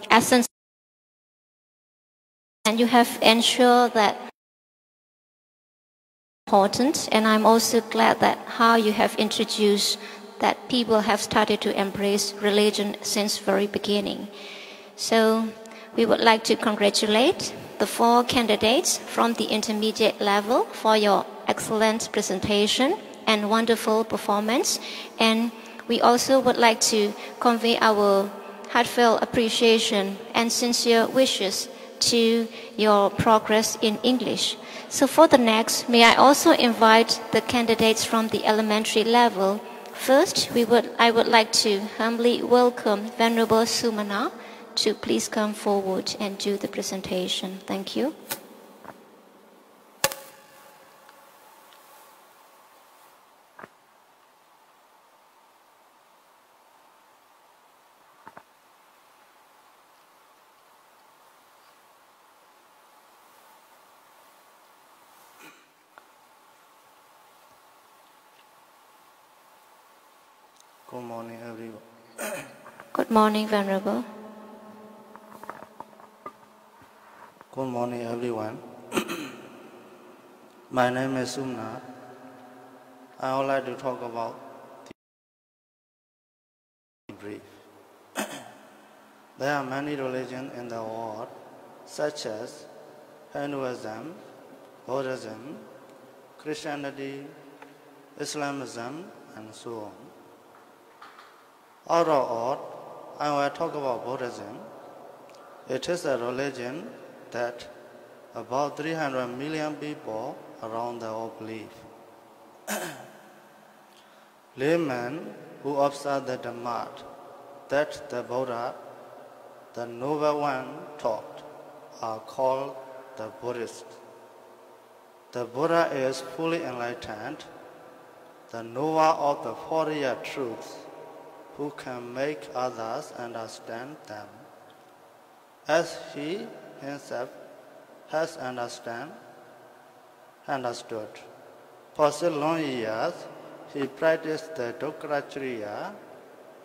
essence, and you have ensured that important, and I'm also glad that how you have introduced that people have started to embrace religion since very beginning. So we would like to congratulate the 4 candidates from the intermediate level for your excellent presentation and wonderful performance. And we also would like to convey our heartfelt appreciation and sincere wishes to your progress in English. So for the next, may I also invite the candidates from the elementary level. First, I would like to humbly welcome Venerable Sumana to please come forward and do the presentation. Thank you. Good morning, everyone. Good morning, Venerable. Good morning, everyone. My name is Sumna. I would like to talk about the brief. There are many religions in the world, such as Hinduism, Buddhism, Christianity, Islamism, and so on. Out of all, I will talk about Buddhism. It is a religion that about 300 million people around the world believe. Laymen who observe the Dhamma that the Buddha, the Noble One, taught are called the Buddhists. The Buddha is fully enlightened, the knower of the 40 truths, who can make others understand them, as he himself has understood. For so long years, he practiced the Dukkracharya,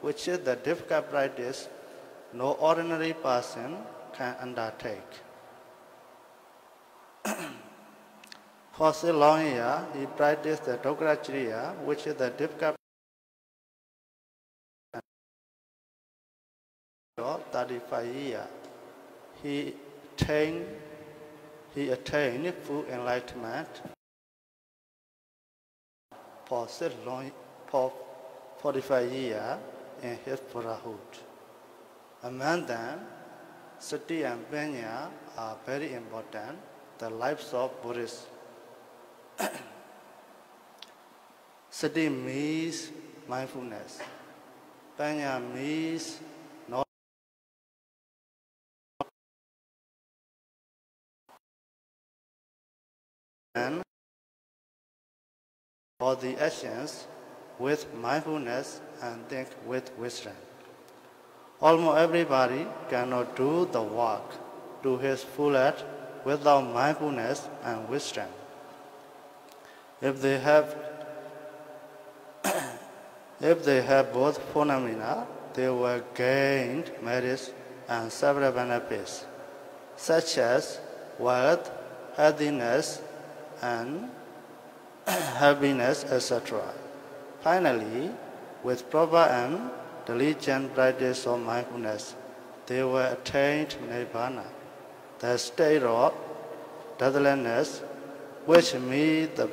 which is the difficult practice no ordinary person can undertake. For so long years, he practiced the Dukkracharya, which is the difficult 35 years. He attained full enlightenment for 45 years in his Buddhahood. Among them, Sati and Panya are very important, the lives of Buddhists. Sati means mindfulness. Panya means knowledge. And for the actions with mindfulness and think with wisdom. Almost everybody cannot do the work to his fullest without mindfulness and wisdom. If they have both phenomena, they will gain merits and several benefits, such as wealth, healthiness, and happiness, etc. Finally, with proper and diligent practice of mindfulness, they will attain Nibbana, the state of deathlessness, which means the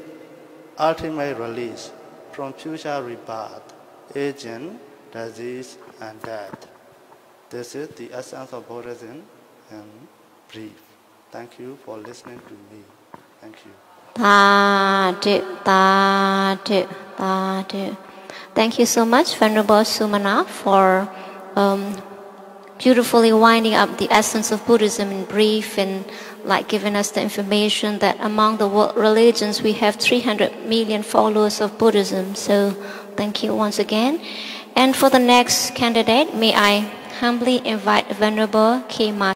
ultimate release from future rebirth, aging, disease, and death. This is the essence of Buddhism in brief. Thank you for listening to me. Thank you. Thank you so much, Venerable Sumana, for beautifully winding up the essence of Buddhism in brief and like giving us the information that among the world religions we have 300 million followers of Buddhism. So thank you once again. And for the next candidate, may I humbly invite Venerable Kema.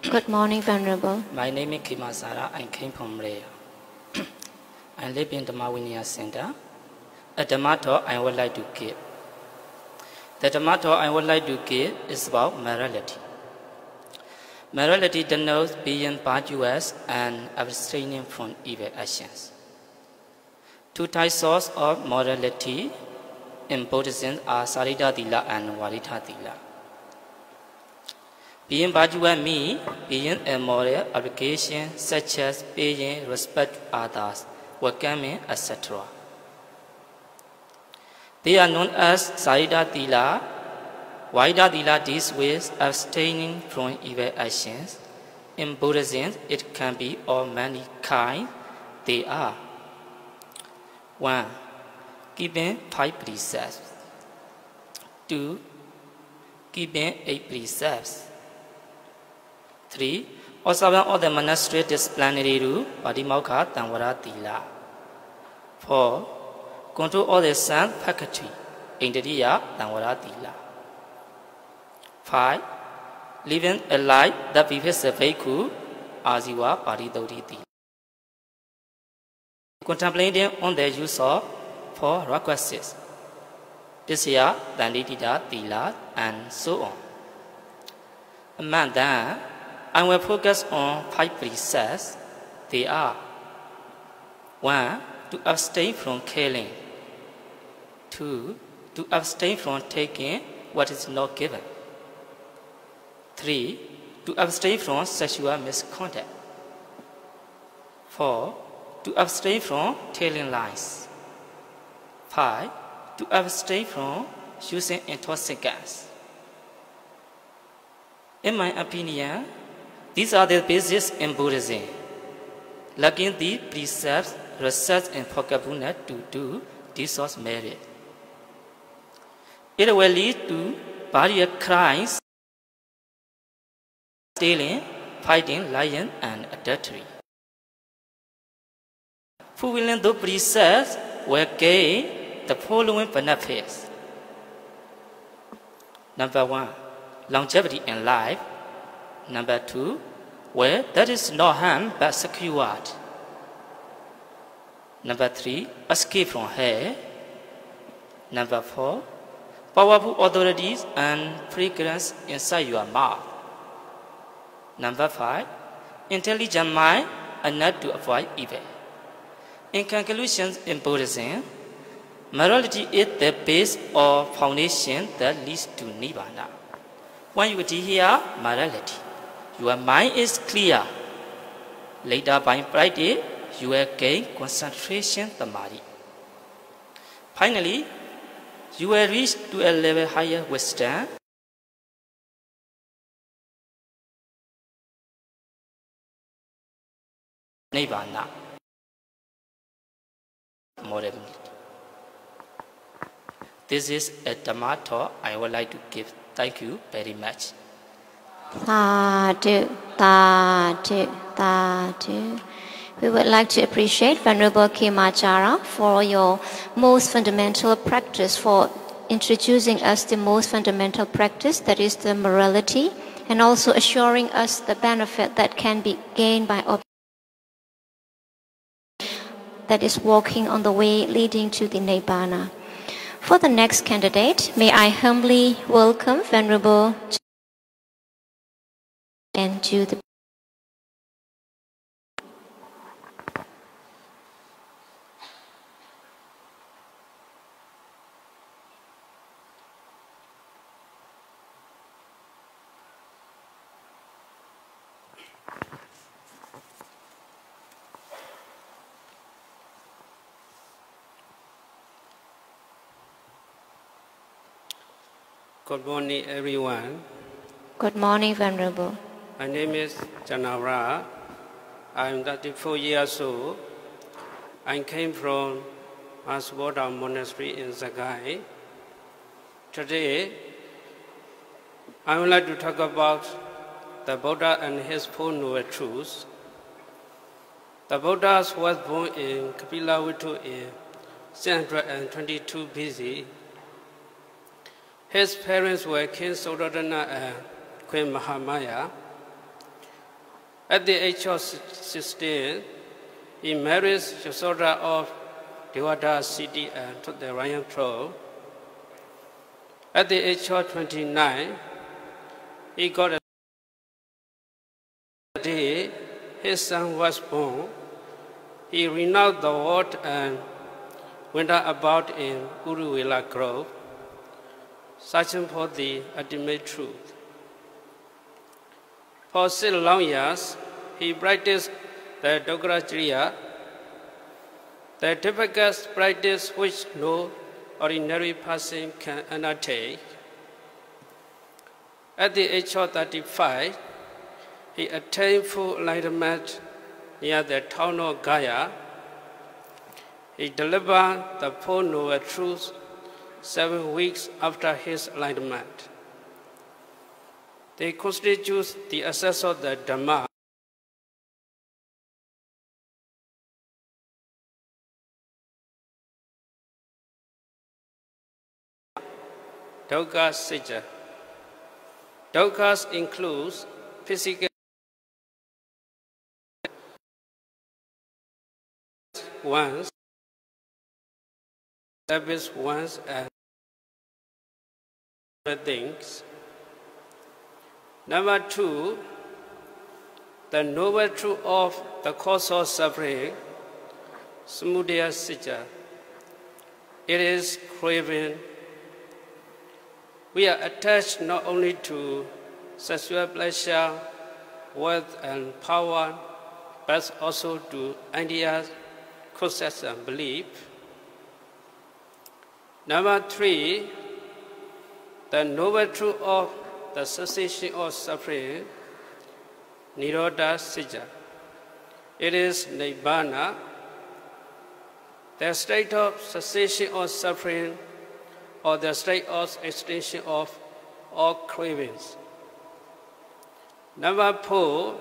Good morning, Venerable. My name is Kimasara. I came from Rea. I live in the Dhmၼ Center. A Dhamma talk I would like to give. The Dhamma talk I would like to give is about morality. Morality denotes being virtuous and abstaining from evil actions. Two types of morality in Buddhism are Sarita Thila and Varita Thila. Being virtuous means being a moral obligation such as paying respect to others, welcoming, etc. They are known as Sarita Thila. Varita Thila deals with abstaining from evil actions. In Buddhism, it can be of many kinds. They are 1. Keeping 5 precepts. 2. Keeping 8 precepts. 3. Observing all the monastery disciplinary rule, Padimokha Tanvara Thila. 4. Control all the sense faculty, Indriya Tanvara Thila. 5. Living a life that befits the Bhikkhu, Ajiva Paridoti Thila. Contemplating on the use of 4 requisites, Tisya, Danditita, Thila, and so on. Among them, I will focus on 5 precepts. They are 1. To abstain from killing. 2. To abstain from taking what is not given. 3. To abstain from sexual misconduct. 4. To abstain from telling lies. 5. To abstain from using intoxicants. In my opinion, these are the bases in Buddhism. Lacking these precepts, research and forgetfulness to do deserves merit. It will lead to various crimes, stealing, fighting, lying, and adultery. Fulfilling those precepts will gain the following benefits. Number 1, longevity in life. Number 2, where that is not harmed but secured. Number 3, escape from hell. Number 4, powerful authorities and fragrance inside your mouth. Number 5, intelligent mind enough to avoid evil. In conclusion, in Buddhism, morality is the base or foundation that leads to Nibbana. When you adhere morality, your mind is clear. Later by practice, you will gain concentration samadhi. Finally, you will reach to a level higher wisdom. Nibbana. This is a Dhamma talk I would like to give. Thank you very much. Sadhu, sadhu, sadhu. We would like to appreciate Venerable Khemachara for your most fundamental practice, for introducing us the most fundamental practice, that is the morality, and also assuring us the benefit that can be gained by that is walking on the way leading to the Nibbana. For the next candidate, may I humbly welcome Venerable and do the Good morning, everyone. Good morning, Venerable. My name is Janara. I'm 34 years old. I came from Masvoda Monastery in Sagai. Today, I would like to talk about the Buddha and his Four Noble Truths. The Buddha was born in Kapilavatthu in 622 BC. His parents were King Suddhodana and Queen Mahamaya. At the age of 16, he married Yashoda of Devada city and took the royal throne. At the age of 29, he got a day his son was born. He renounced the world and went about in Uruvela Grove, searching for the ultimate truth. For 6 long years, he practiced the Doggracharya, the difficult practice which no ordinary person can undertake. At the age of 35, he attained full enlightenment near the town of Gaya. He delivered the Four Noble Truths 7 weeks after his enlightenment. They constitute the essence of the Dhamma. Dukkha Sija. Dukkha includes physical ones, service ones, and things. Number 2, the noble truth of the cause of suffering, Samudaya Sija. It is craving. We are attached not only to sexual pleasure, wealth, and power, but also to ideas, concepts, and belief. Number 3, the noble truth of the cessation of suffering, Nirodha Sija. It is Nibbana, the state of cessation of suffering, or the state of extinction of all cravings. Number 4,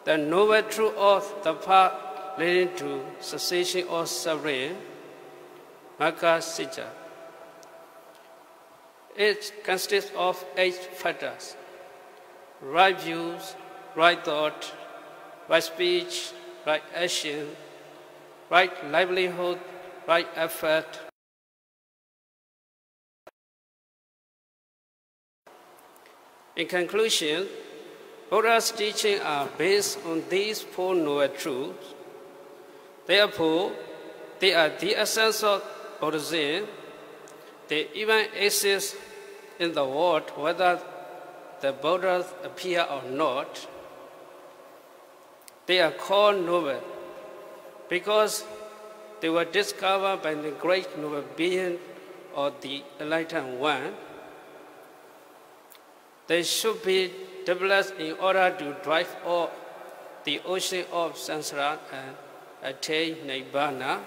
the noble truth of the path leading to cessation of suffering, Magga Sija. It consists of 8 factors. right views, right thought, right speech, right action, right livelihood, right effort. In conclusion, Buddha's teachings are based on these four noble truths. Therefore, they are the essence of Buddhism. They even exist in the world whether the Buddhas appear or not. They are called noble because they were discovered by the great noble being or the enlightened one. They should be developed in order to drive off the ocean of samsara and attain nibbana.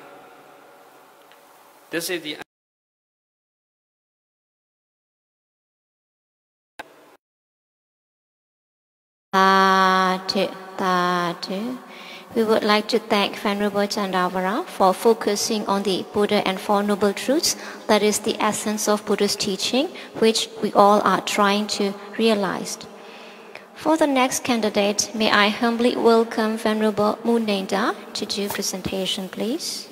This is the We would like to thank Venerable Chandavara for focusing on the Buddha and Four Noble Truths, that is the essence of Buddha's teaching, which we all are trying to realize. For the next candidate, may I humbly welcome Venerable Munenda to do presentation, please.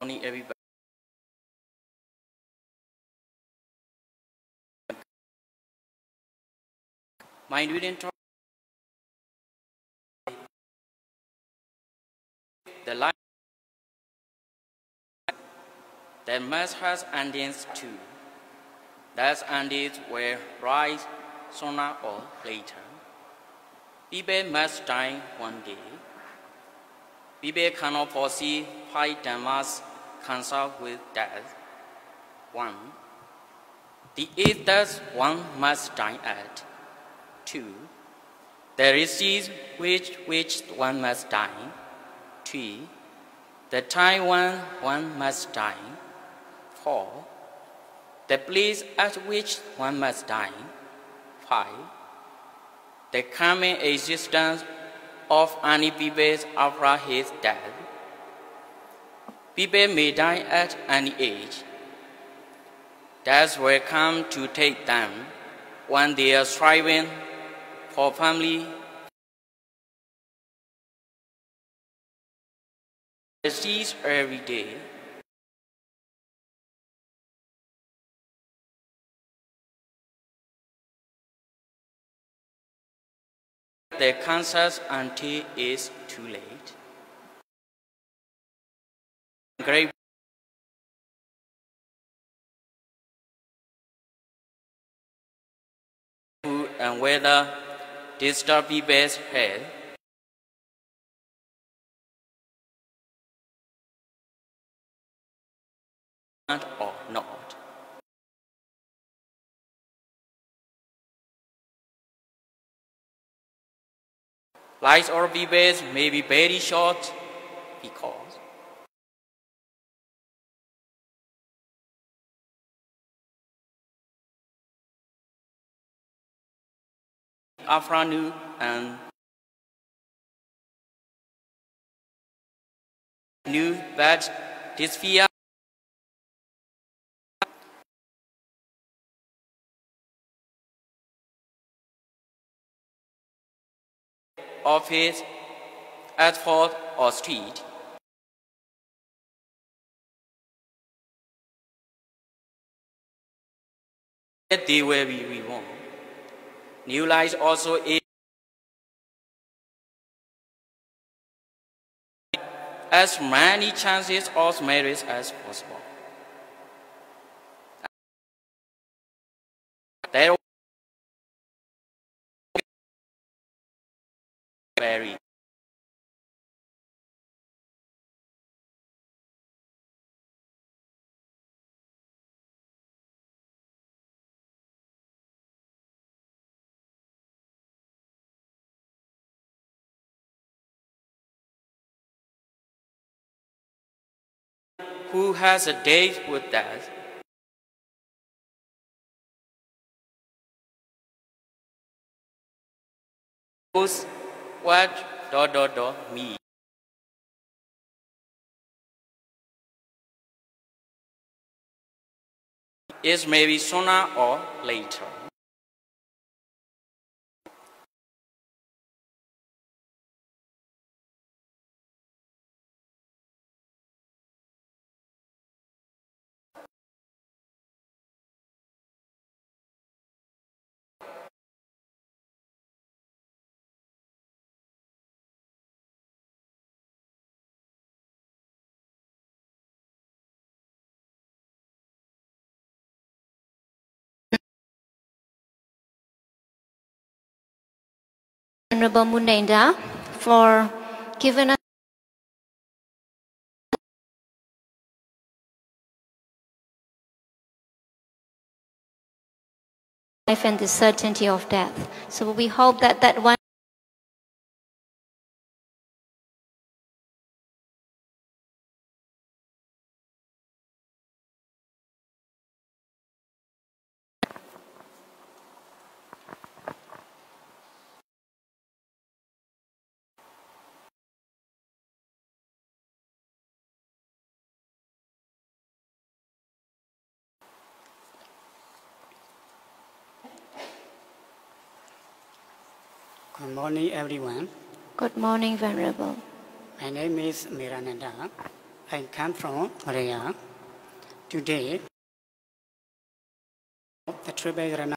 Morning, everybody. My reading talk, the life that must has endings too. Those endings will rise sooner or later. People must die one day. People cannot foresee why they must consult with death. 1. The age that one must die at. 2. The disease which one must die. 3. The time when one must die. 4. The place at which one must die. 5. The coming existence of any people after his death. People may die at any age. Death will come to take them when they are striving for family. They cease every day. The cancers until it's too late. Great food and weather disturb people's health. Or not. Lives of people may be very short because afternoon and knew that this fear office, airport or street. They will be reborn. New life also is as many chances of marriage as possible. There vary. Who has a date with death knows what ... means. Is maybe sooner or later. Honorable Munenda for giving us life and the certainty of death. So we hope that one Good morning, everyone. Good morning, Venerable. My name is Mirananda. I come from Korea. Today, the Tribal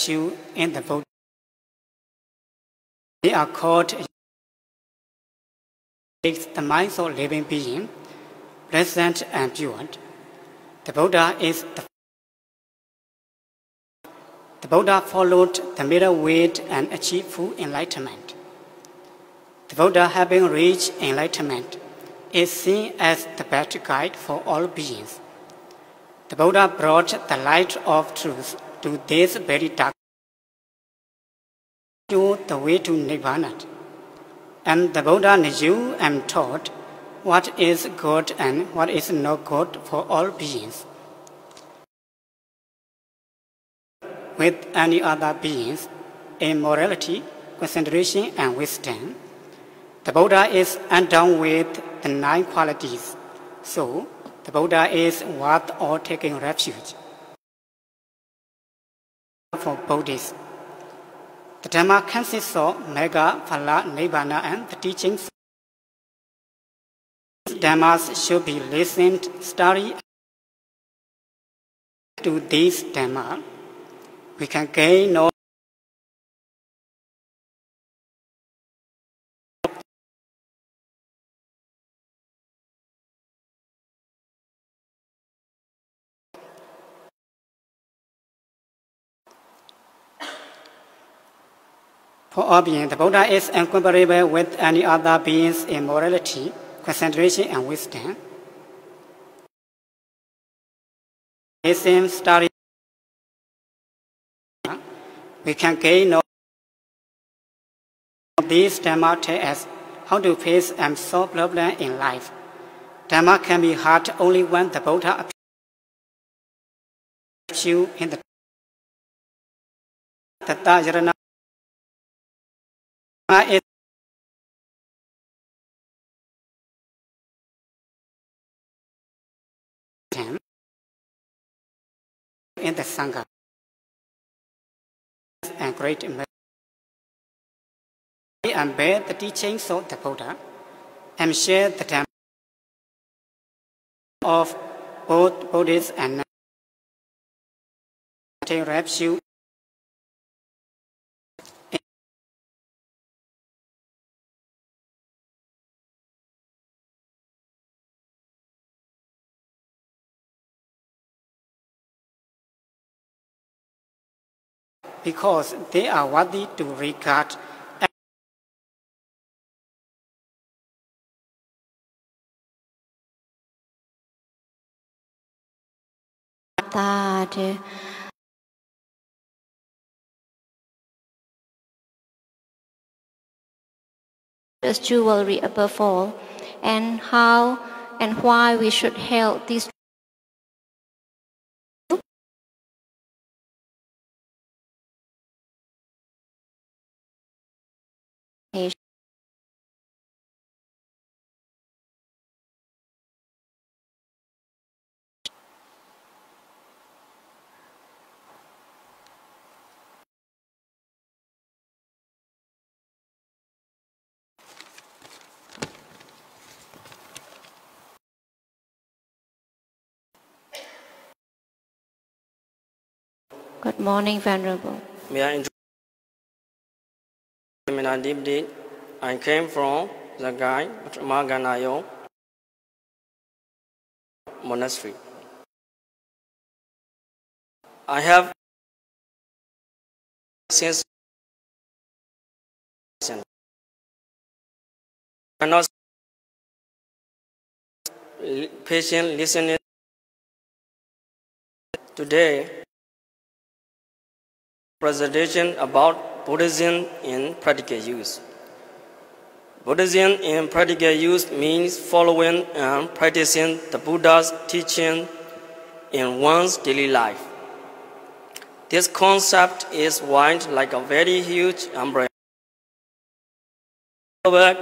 you in the boat. They are called the minds of living being, present and pure. The Buddha followed the middle way and achieved full enlightenment. The Buddha, having reached enlightenment, is seen as the better guide for all beings. The Buddha brought the light of truth to this very dark, showed the way to Nibbana. And the Buddha knew and taught what is good and what is not good for all beings. With any other beings, in morality, concentration, and wisdom, the Buddha is endowed with the 9 qualities. So, the Buddha is worth all taking refuge. For Buddhists, the Dhamma consists of Magga, Phala, Nibbana, and the teachings. These Dhammas should be listened, studied. To these Dhamma, we can gain knowledge for all beings. The Buddha is incomparable with any other beings in morality, concentration, and wisdom. Listen, study. We can gain knowledge. These Dhamma tell us how to face and solve problems in life. Dhamma can be heard only when the Buddha appears you in the Tayar is in the Sangha and great and bear the teachings of the Buddha and share the Dhamma of both Buddhists and take refuge because they are worthy to regard that as jewelry above all, and how and why we should hail these Good morning, Venerable. May I introduce myself? I came from Zagai, Maganayo Monastery. I have since cannot patient listening today. Presentation about Buddhism in practical use. Buddhism in practical use means following and practicing the Buddha's teaching in one's daily life. This concept is wide like a very huge umbrella.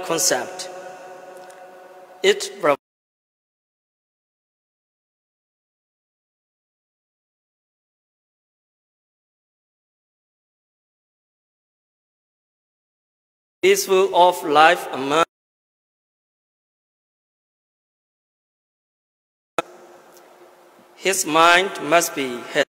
Concept. It peaceful of life among his mind must be held.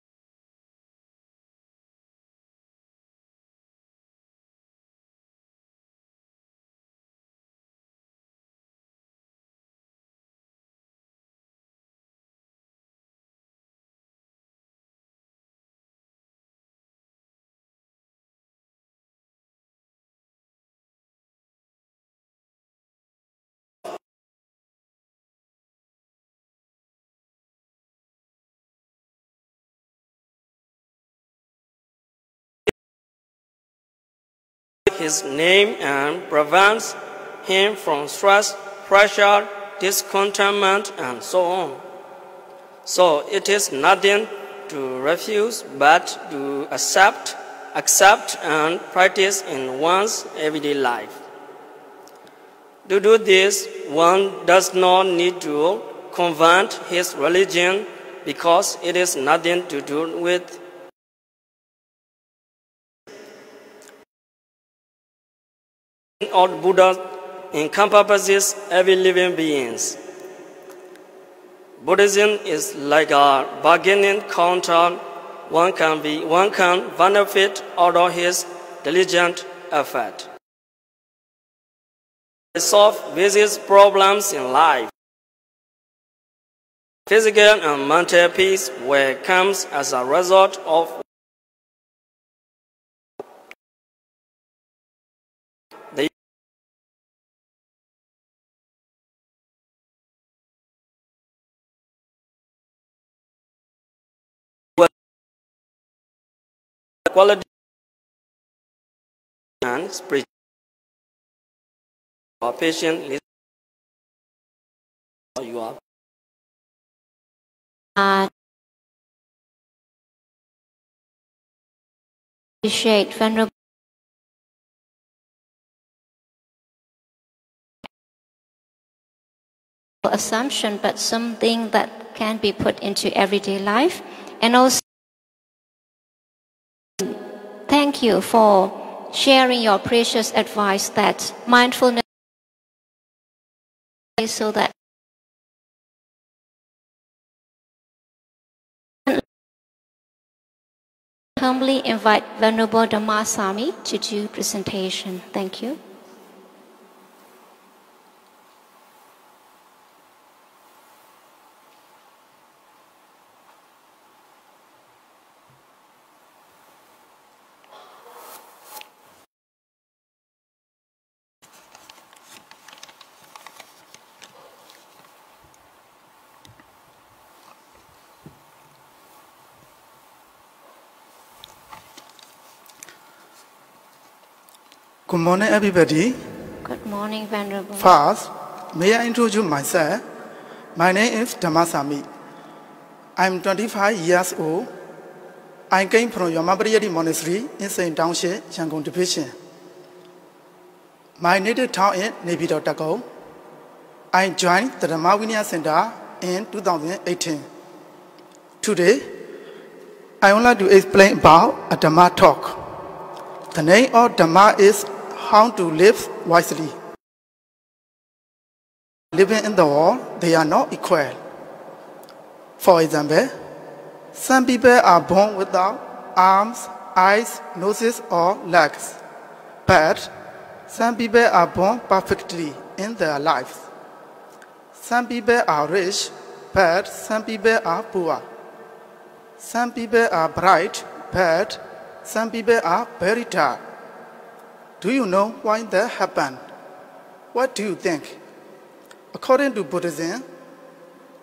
His name and prevents him from stress, pressure, discontentment, and so on. So it is nothing to refuse but to accept and practice in one's everyday life. To do this, one does not need to convert his religion because it is nothing to do with or Buddha encompasses every living beings. Buddhism is like a bargaining counter. One can benefit out of his diligent effort. It solves various problems in life. Physical and mental peace comes as a result of quality and spiritual. Patient you are. Appreciate Venerable assumption, but something that can be put into everyday life. And also, thank you for sharing your precious advice that mindfulness so that humbly invite Venerable Dhammasami to do presentation. Thank you. Good morning, everybody. Good morning, Venerable. First, may I introduce myself? My name is Dhamasami. I'm 25 years old. I came from Yamabriyadi Monastery in St. Township, Yangon Division. My native town is Nebido Tako. I joined the Dhamavinya Center in 2018. Today, I would like to explain about a Dhamma talk. The name of Dhamma is how to live wisely. Living in the world, they are not equal. For example, some people are born without arms, eyes, noses, or legs. But some people are born perfectly in their lives. Some people are rich, but some people are poor. Some people are bright, but some people are very dark. Do you know why that happened? What do you think? According to Buddhism,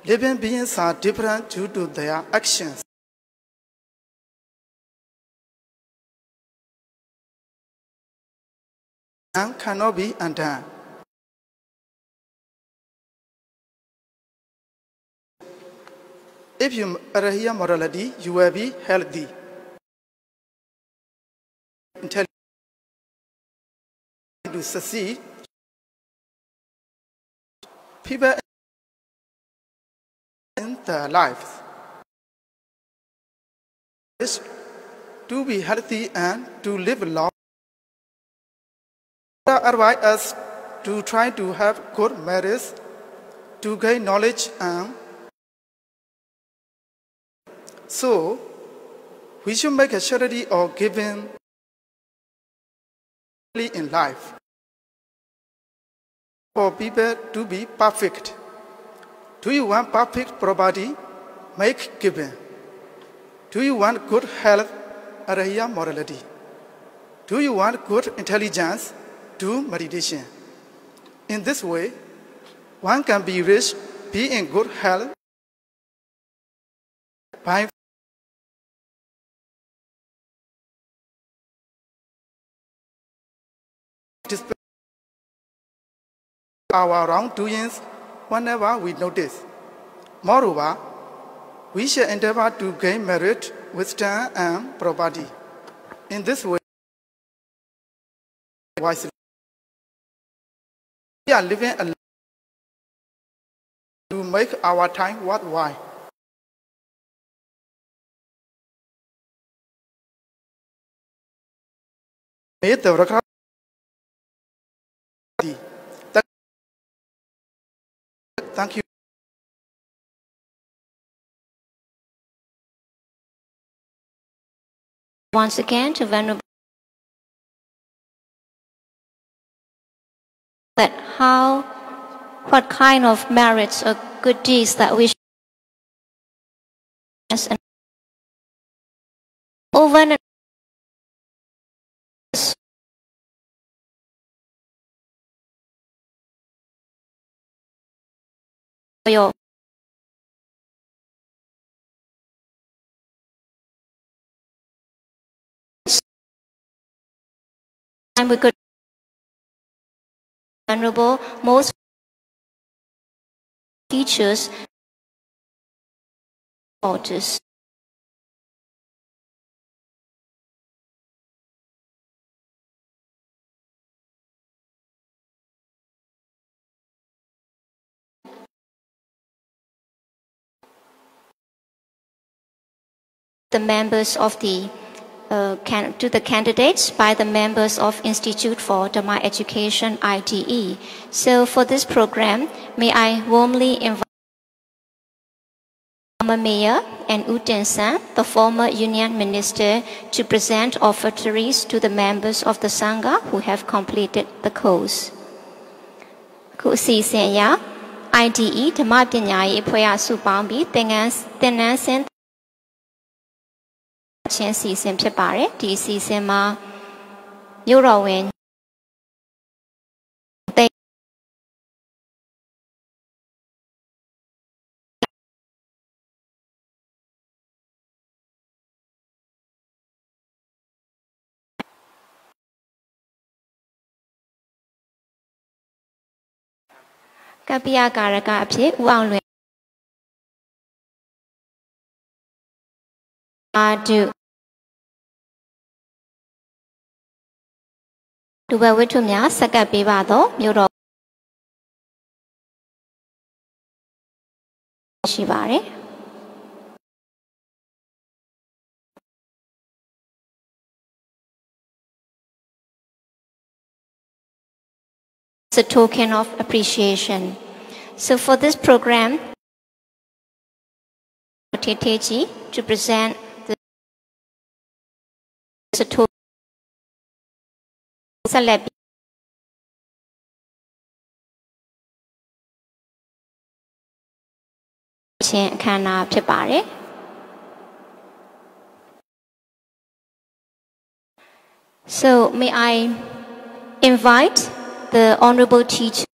living beings are different due to their actions. And cannot be undone. If you adhere morality, you will be healthy. Intelligent to succeed. People in their lives is to be healthy and to live long. Advise us to try to have good marriage, to gain knowledge, and so we should make a charity or giving in life for people to be perfect. Do you want perfect property? Make giving. Do you want good health? Adhere morality. Do you want good intelligence? Do meditation. In this way, one can be rich, be in good health, by display our wrongdoings whenever we notice. Moreover, we should endeavor to gain merit, wisdom, and property. In this way, wisely. We are living a life to make our time worthwhile. May the thank you. Once again, to Venerable that what kind of merits or good deeds that we should and over and your time we could Venerable most teachers notice. The members of the to the candidates by the members of Institute for Dhamma Education IDE. So for this program, may I warmly invite former Mayor and U Tensan, the former Union Minister, to present offertories to the members of the Sangha who have completed the course. ခုအစီအစဉ်အရ IDE ဓမ္မပညာရေးအဖွဲ့အစုပေါင်းပြီးသင်တန်းဆင်းချင်းစီစဉ်ဖြစ်ပါတယ်ဒီအစီအစဉ်မှာမြို့တော်ဝင်ကပ္ပိယကာရကအဖြစ်ဦးအောင်လွင် Adu. Do well with Tumia, Saka Bivado, Muro Shibari. It's a token of appreciation. So for this program, Teteji to present the token Celeb. So may I invite the Honorable Teacher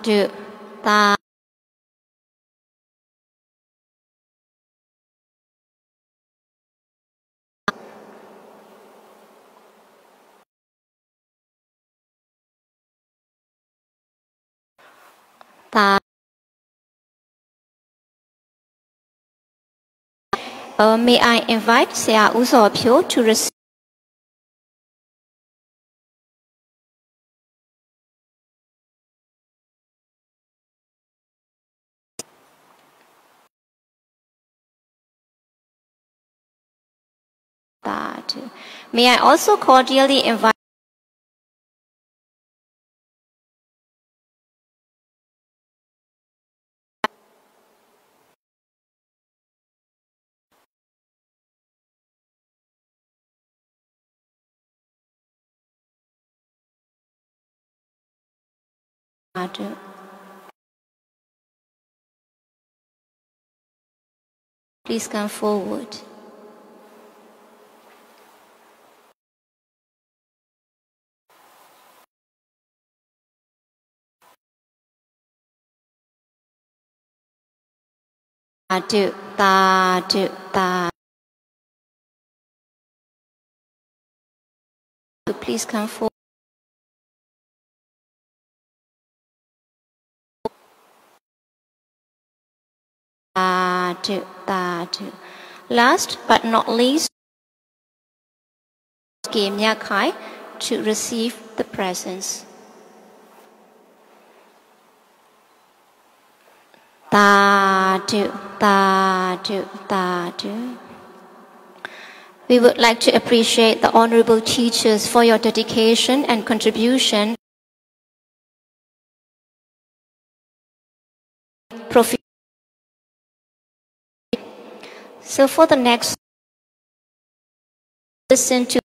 do that. May I invite Sia Usopio to receive that. May I also cordially invite please come forward. Please come forward. Last but not least, Game Yakai to receive the presents. We would like to appreciate the honorable teachers for your dedication and contribution. So for the next, listen to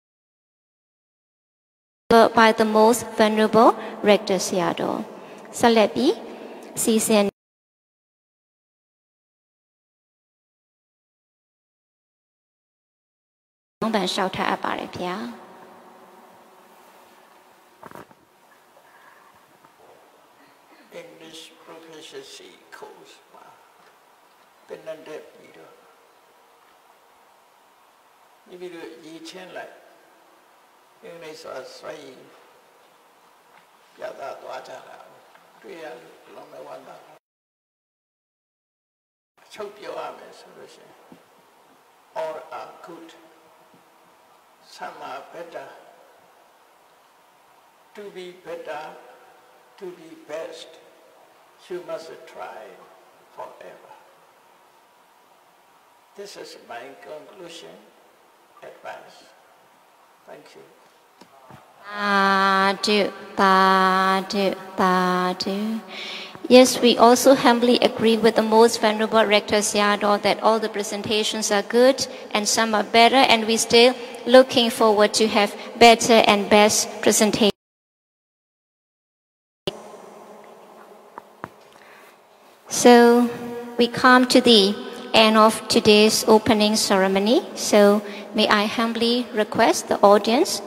by the most venerable Rector Seattle. Salebi, season. In this proficiency course, Penandep Nido. If you do Yichin like English or Swai Yada Dwajara, Real Lomewanda. Choke your arm solution. All are good. Some are better. To be better, to be best, you must try forever. This is my conclusion, advice. Thank you. Yes, we also humbly agree with the most venerable Rector Seattle that all the presentations are good and some are better, and we're still looking forward to have better and best presentations. So we come to the end of today's opening ceremony. So may I humbly request the audience,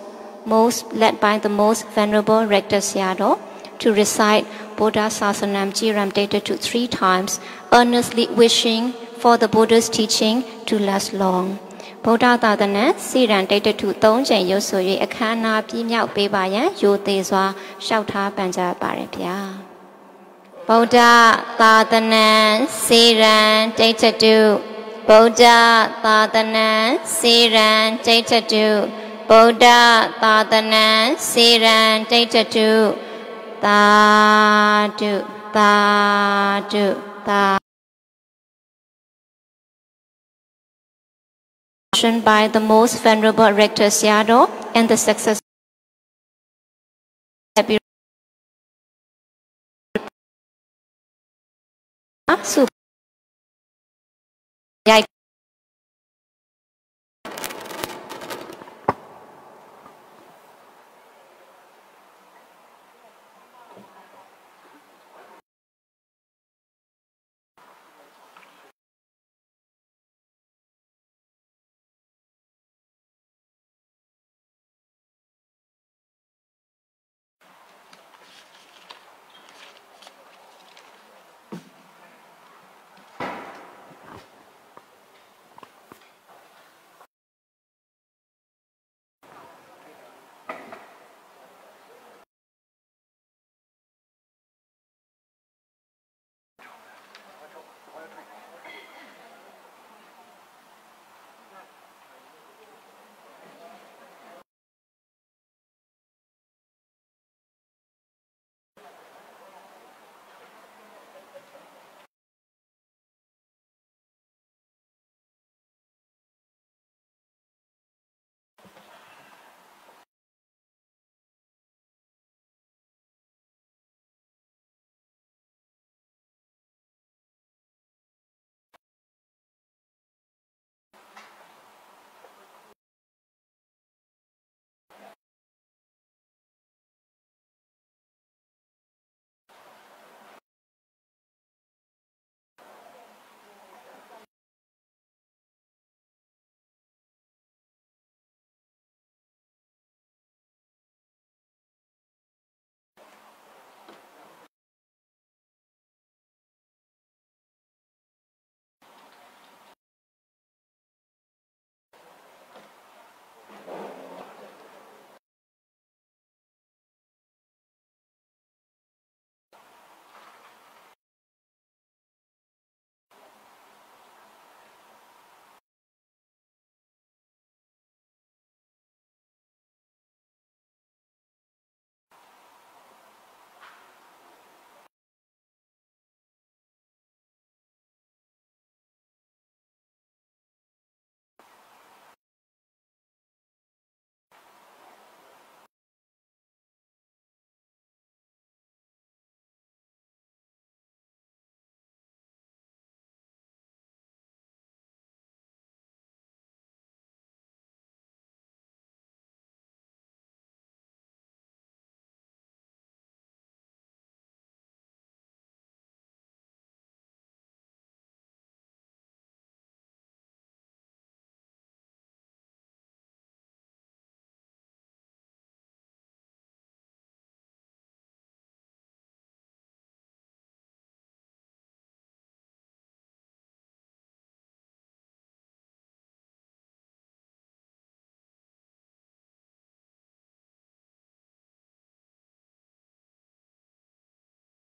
led by the most venerable Rector Seattle, to recite Buddha Sasanam Jiram dated to 3 times, earnestly wishing for the Buddha's teaching to last long. Buddha Tadana Siran dated to 3 Jan Yosuri Akana Pimya Bebaya Yotezwa Shauta Banja Baripya. Buddha Tadana Siran dated to Buddha Tadana Siran dated to Buddha Tadana Siran dated to Tadu Tadu Tadu by the most venerable rector Seattle and the successor Super